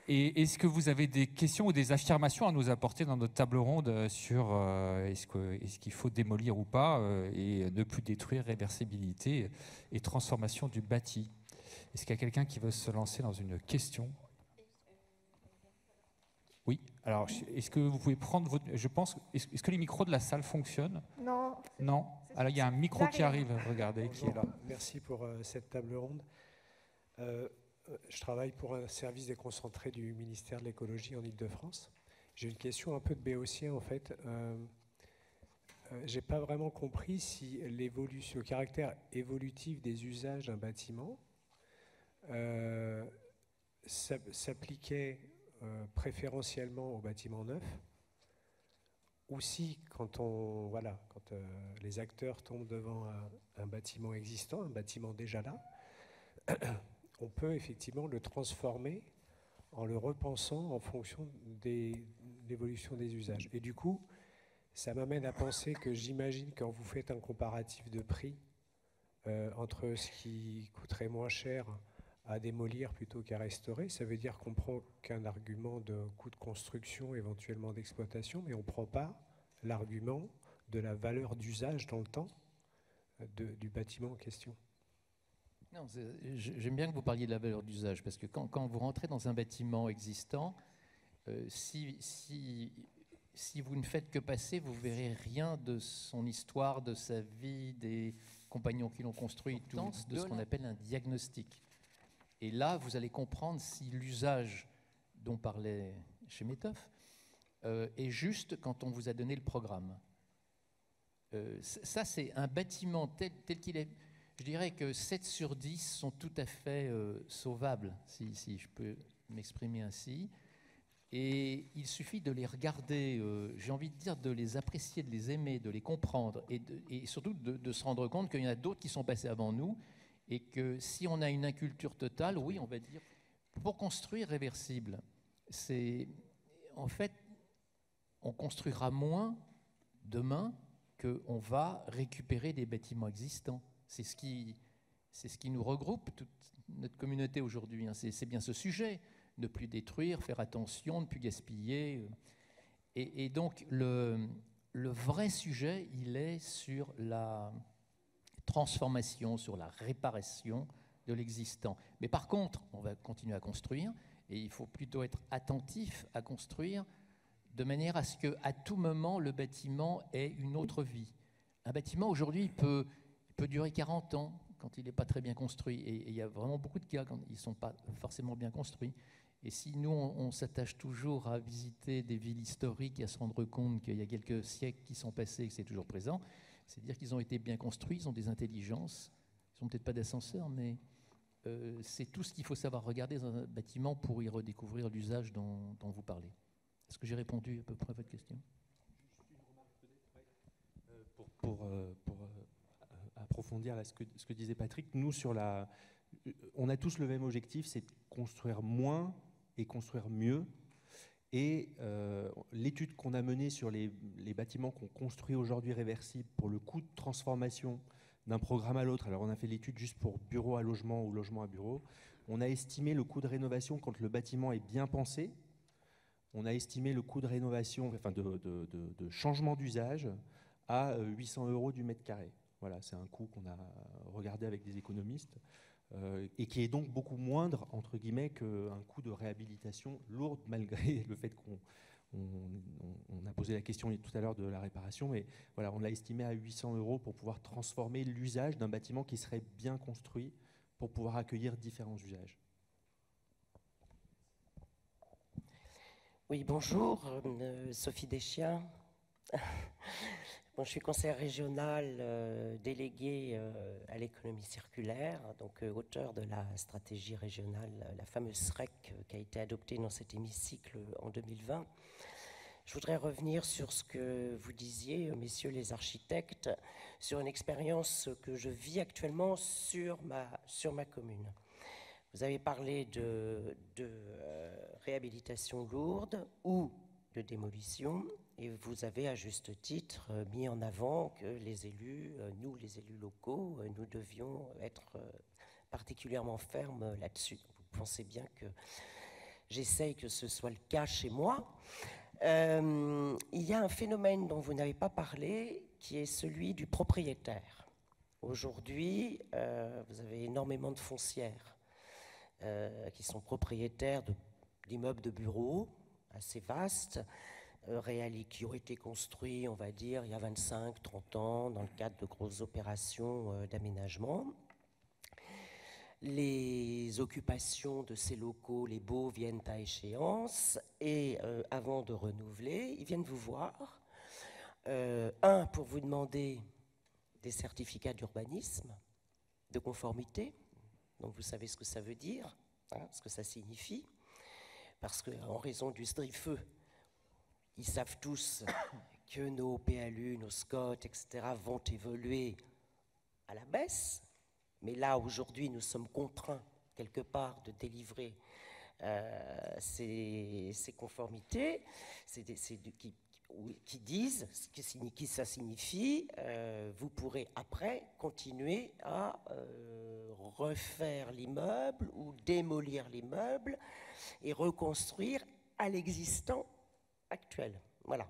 Et est-ce que vous avez des questions ou des affirmations à nous apporter dans notre table ronde sur est-ce qu'il faut démolir ou pas et ne plus détruire, réversibilité et transformation du bâti? Est-ce qu'il y a quelqu'un qui veut se lancer dans une question? Oui. Alors, est-ce que vous pouvez prendre votre... Je pense... Est-ce que les micros de la salle fonctionnent? Non. Non. Alors, il y a un micro qui arrive, regardez, qui est là. Merci pour cette table ronde. Je travaille pour un service déconcentré du ministère de l'écologie en Ile-de-France. J'ai une question un peu de béotien, en fait. Je n'ai pas vraiment compris si le caractère évolutif des usages d'un bâtiment s'appliquait préférentiellement au bâtiment neuf aussi, quand les acteurs tombent devant un bâtiment existant, un bâtiment déjà là, on peut effectivement le transformer en le repensant en fonction de l'évolution des usages. Et du coup, ça m'amène à penser que j'imagine quand vous faites un comparatif de prix entre ce qui coûterait moins cher à démolir plutôt qu'à restaurer, ça veut dire qu'on prend qu'un argument de coût de construction, éventuellement d'exploitation, mais on ne prend pas l'argument de la valeur d'usage dans le temps du bâtiment en question. Non, j'aime bien que vous parliez de la valeur d'usage, parce que quand vous rentrez dans un bâtiment existant, si vous ne faites que passer, vous ne verrez rien de son histoire, de sa vie, des compagnons qui l'ont construit, de ce qu'on appelle un diagnostic. Et là, vous allez comprendre si l'usage dont parlait Chemetov est juste quand on vous a donné le programme. Ça, c'est un bâtiment tel qu'il est. Je dirais que 7 sur 10 sont tout à fait sauvables, si je peux m'exprimer ainsi. Et il suffit de les regarder, j'ai envie de dire, de les apprécier, de les aimer, de les comprendre, et surtout de se rendre compte qu'il y en a d'autres qui sont passés avant nous, et que si on a une inculture totale, oui, on va dire, pour construire réversible, c'est en fait, on construira moins demain qu'on va récupérer des bâtiments existants. C'est ce qui nous regroupe, toute notre communauté aujourd'hui. C'est bien ce sujet, ne plus détruire, faire attention, ne plus gaspiller. Et donc, le vrai sujet, il est sur la transformation, sur la réparation de l'existant. Mais par contre, on va continuer à construire, et il faut plutôt être attentif à construire de manière à ce qu'à tout moment, le bâtiment ait une autre vie. Un bâtiment, aujourd'hui, il peut durer 40 ans quand il n'est pas très bien construit. Et il y a vraiment beaucoup de cas quand ils ne sont pas forcément bien construits. Et si nous, on s'attache toujours à visiter des villes historiques et à se rendre compte qu'il y a quelques siècles qui sont passés et que c'est toujours présent, c'est dire qu'ils ont été bien construits, ils ont des intelligences, ils n'ont peut-être pas d'ascenseur, mais c'est tout ce qu'il faut savoir regarder dans un bâtiment pour y redécouvrir l'usage dont vous parlez. Est-ce que j'ai répondu à peu près à votre question ? Pour approfondir là, ce que disait Patrick, nous, on a tous le même objectif, c'est de construire moins et construire mieux. Et l'étude qu'on a menée sur les bâtiments qu'on construit aujourd'hui réversibles pour le coût de transformation d'un programme à l'autre, alors on a fait l'étude juste pour bureau à logement ou logement à bureau, on a estimé le coût de rénovation quand le bâtiment est bien pensé, on a estimé le coût de rénovation, enfin de changement d'usage à 800 € du mètre carré. Voilà, c'est un coût qu'on a regardé avec des économistes et qui est donc beaucoup moindre, entre guillemets, qu'un coût de réhabilitation lourde, malgré le fait qu'on a posé la question tout à l'heure de la réparation. Mais voilà, on l'a estimé à 800 € pour pouvoir transformer l'usage d'un bâtiment qui serait bien construit pour pouvoir accueillir différents usages. Oui, bonjour, Sophie Deschiens. Bon, je suis conseillère régionale déléguée à l'économie circulaire, donc auteur de la stratégie régionale, la fameuse SREC, qui a été adoptée dans cet hémicycle en 2020. Je voudrais revenir sur ce que vous disiez, messieurs les architectes, sur une expérience que je vis actuellement sur ma commune. Vous avez parlé de réhabilitation lourde ou de démolition, et vous avez à juste titre mis en avant que les élus, nous les élus locaux, nous devions être particulièrement fermes là-dessus. Vous pensez bien que j'essaye que ce soit le cas chez moi. Il y a un phénomène dont vous n'avez pas parlé, qui est celui du propriétaire. Aujourd'hui, vous avez énormément de foncières qui sont propriétaires d'immeubles de bureaux assez vastes, qui ont été construits, on va dire, il y a 25-30 ans, dans le cadre de grosses opérations d'aménagement. Les occupations de ces locaux, les baux, viennent à échéance, et avant de renouveler, ils viennent vous voir, pour vous demander des certificats d'urbanisme, de conformité, donc vous savez ce que ça veut dire, ce que ça signifie, parce qu'en raison du SDRIFE, ils savent tous que nos PLU, nos SCOT, etc. vont évoluer à la baisse. Mais là, aujourd'hui, nous sommes contraints, quelque part, de délivrer ces conformités qui disent ce que ça signifie. Vous pourrez après continuer à refaire l'immeuble ou démolir l'immeuble et reconstruire à l'existant actuel. Voilà.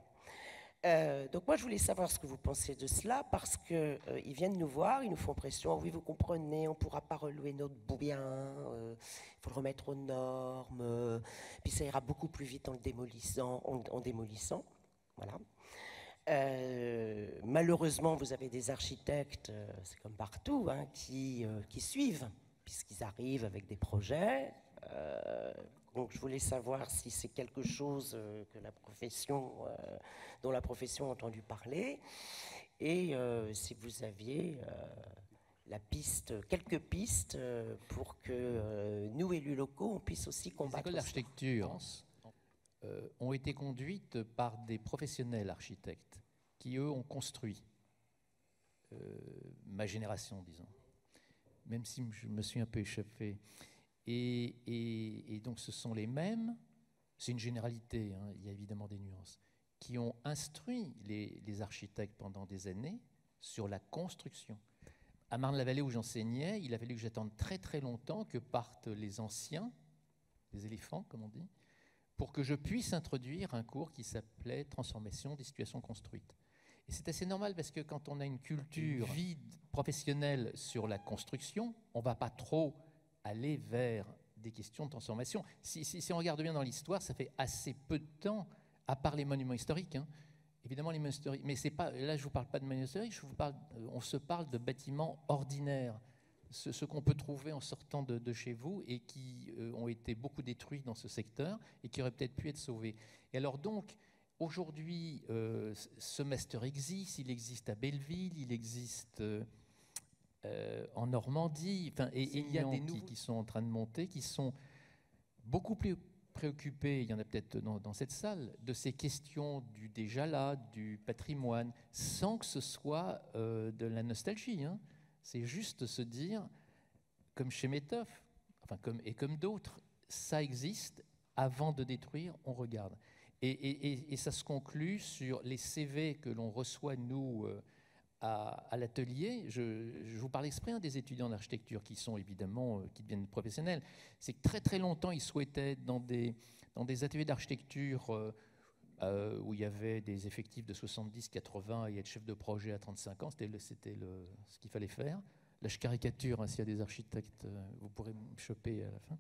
Donc moi, je voulais savoir ce que vous pensez de cela, parce qu'ils viennent nous voir, ils nous font pression. Oui, vous comprenez, on ne pourra pas relouer notre bien, il faut le remettre aux normes, puis ça ira beaucoup plus vite en démolissant. Voilà. Malheureusement, vous avez des architectes, c'est comme partout, hein, qui suivent, puisqu'ils arrivent avec des projets. Donc je voulais savoir si c'est quelque chose dont la profession a entendu parler, et si vous aviez quelques pistes pour que nous, élus locaux, on puisse aussi combattre. Les écoles d'architecture ont été conduites par des professionnels architectes qui, eux, ont construit ma génération, disons, même si je me suis un peu échappé. Et donc ce sont les mêmes, c'est une généralité, hein, il y a évidemment des nuances, qui ont instruit les architectes pendant des années sur la construction. À Marne-la-Vallée, où j'enseignais, il a fallu que j'attende très très longtemps que partent les anciens, les éléphants comme on dit, pour que je puisse introduire un cours qui s'appelait « Transformation des situations construites ». Et c'est assez normal, parce que quand on a une culture vide professionnelle sur la construction, on ne va pas trop aller vers des questions de transformation. Si on regarde bien dans l'histoire, ça fait assez peu de temps, à part les monuments historiques, hein. Évidemment les monuments historiques, mais c'est pas, là je ne vous parle pas de monuments historiques, on se parle de bâtiments ordinaires, ce qu'on peut trouver en sortant de chez vous, et qui ont été beaucoup détruits dans ce secteur, et qui auraient peut-être pu être sauvés. Et alors donc, aujourd'hui, ce master existe, il existe à Belleville, il existe en Normandie, et il y a des nouveaux qui sont en train de monter, qui sont beaucoup plus préoccupés, il y en a peut-être dans cette salle, de ces questions du déjà là, du patrimoine, sans que ce soit de la nostalgie, hein. C'est juste se dire, comme chez Métoff, enfin comme d'autres, ça existe, avant de détruire, on regarde. Et ça se conclut sur les CV que l'on reçoit, nous, à l'atelier. Je vous parle exprès, hein, des étudiants d'architecture qui sont évidemment, qui deviennent professionnels. C'est que très très longtemps, ils souhaitaient dans des ateliers d'architecture où il y avait des effectifs de 70, 80 et être chef de projet à 35 ans, c'était ce qu'il fallait faire. Là, je caricature, hein, s'il y a des architectes, vous pourrez me choper à la fin.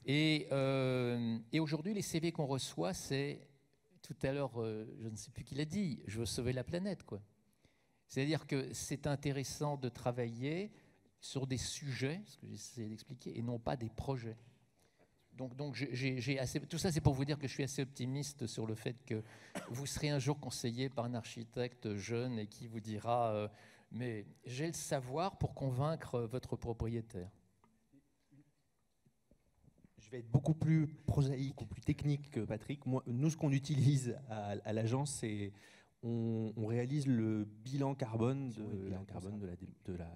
Et aujourd'hui, les CV qu'on reçoit, c'est, tout à l'heure, je ne sais plus qui l'a dit, je veux sauver la planète, quoi. C'est-à-dire que c'est intéressant de travailler sur des sujets, ce que j'essaie d'expliquer, et non pas des projets. Donc j'ai assez, tout ça, c'est pour vous dire que je suis assez optimiste sur le fait que vous serez un jour conseillé par un architecte jeune et qui vous dira mais j'ai le savoir pour convaincre votre propriétaire. Je vais être beaucoup plus prosaïque, beaucoup plus technique que Patrick. Nous, ce qu'on utilise à l'agence, c'est on réalise le bilan carbone de la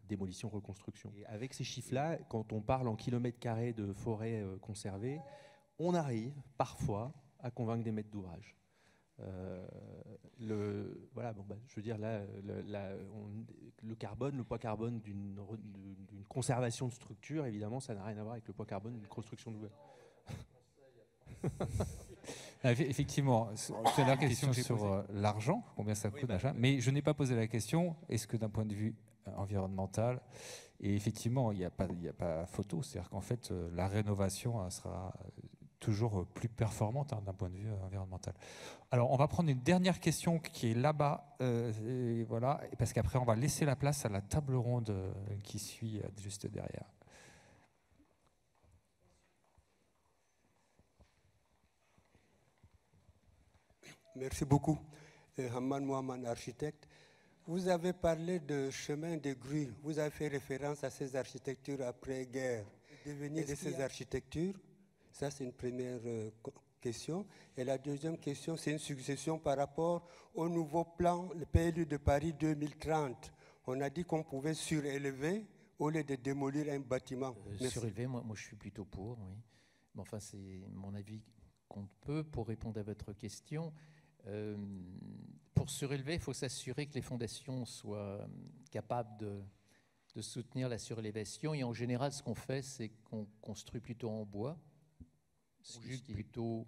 démolition-reconstruction. Et avec ces chiffres-là, quand on parle en kilomètres carrés de forêt conservée, on arrive parfois à convaincre des maîtres d'ouvrage. Voilà, bon, je veux dire, là, le carbone, le poids carbone d'une conservation de structure, évidemment, ça n'a rien à voir avec le poids carbone d'une construction nouvelle. Effectivement, c'est la question sur l'argent, combien ça coûte, machin. Mais je n'ai pas posé la question, est-ce que d'un point de vue environnemental, et effectivement, il n'y a pas photo, c'est-à-dire qu'en fait, la rénovation sera toujours plus performante, hein, d'un point de vue environnemental. Alors, on va prendre une dernière question qui est là-bas, voilà, parce qu'après, on va laisser la place à la table ronde qui suit juste derrière. Merci beaucoup. Hamman Mohamed, architecte. Vous avez parlé de chemin de grue. Vous avez fait référence à ces architectures après-guerre. Le devenir de ces architectures, ça c'est une première question. Et la deuxième question, c'est une succession par rapport au nouveau plan, le PLU de Paris 2030. On a dit qu'on pouvait surélever au lieu de démolir un bâtiment. Surélever, moi je suis plutôt pour, oui. Mais enfin, c'est mon avis qu'on peut. Pour répondre à votre question, pour surélever, il faut s'assurer que les fondations soient capables de soutenir la surélévation. Et en général, ce qu'on fait, c'est qu'on construit plutôt en bois, ce qui est plutôt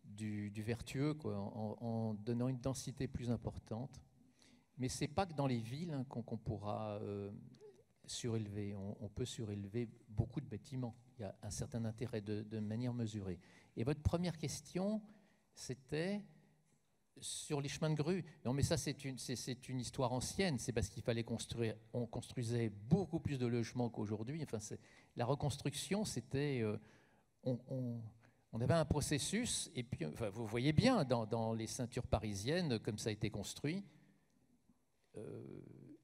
du vertueux, quoi, en donnant une densité plus importante. Mais ce n'est pas que dans les villes qu'on pourra surélever. On peut surélever beaucoup de bâtiments. Il y a un certain intérêt de manière mesurée. Et votre première question, c'était sur les chemins de grue. Non, mais ça, c'est une histoire ancienne. C'est parce qu'il fallait construire. On construisait beaucoup plus de logements qu'aujourd'hui. Enfin, la reconstruction, c'était... on avait un processus, et puis, enfin, vous voyez bien dans les ceintures parisiennes, comme ça a été construit,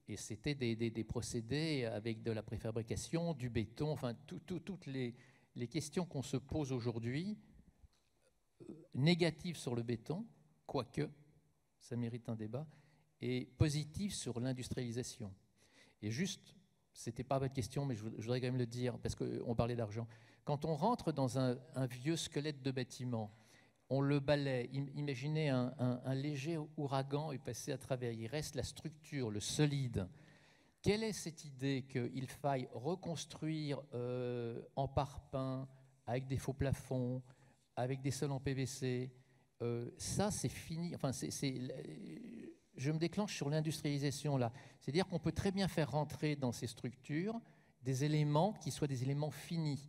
et c'était des procédés avec de la préfabrication, du béton, enfin, toutes les questions qu'on se pose aujourd'hui, négatives sur le béton, quoique, ça mérite un débat, et positives sur l'industrialisation. Et juste, ce n'était pas votre question, mais je voudrais quand même le dire, parce qu'on parlait d'argent. Quand on rentre dans un vieux squelette de bâtiment, on le balaie. Imaginez un léger ouragan est passé à travers. Il reste la structure, le solide. Quelle est cette idée qu'il faille reconstruire en parpaing, avec des faux plafonds, avec des sols en PVC? Ça, c'est fini. Enfin, je me déclenche sur l'industrialisation là. C'est-à-dire qu'on peut très bien faire rentrer dans ces structures des éléments qui soient des éléments finis,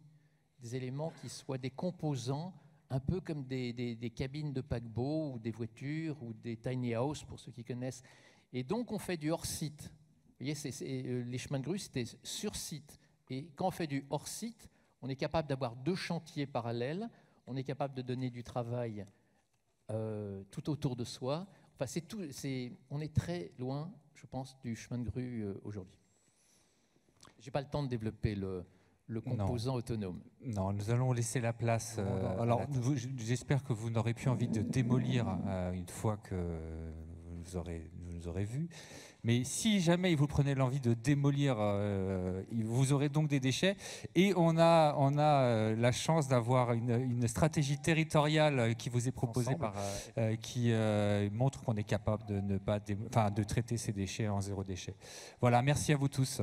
des éléments qui soient des composants, un peu comme des cabines de paquebot ou des voitures ou des tiny house pour ceux qui connaissent. Et donc on fait du hors-site. Vous voyez, les chemins de grue, c'était sur site. Et quand on fait du hors-site, on est capable d'avoir 2 chantiers parallèles, on est capable de donner du travail tout autour de soi. Enfin, on est très loin, je pense, du chemin de grue aujourd'hui. Je n'ai pas le temps de développer le composant autonome. Non, nous allons laisser la place. Alors, j'espère que vous n'aurez plus envie de démolir une fois que vous nous aurez vus. Mais si jamais vous prenez l'envie de démolir, vous aurez donc des déchets. Et on a la chance d'avoir une stratégie territoriale qui vous est proposée, qui montre qu'on est capable de traiter ces déchets en zéro déchet. Voilà, merci à vous tous.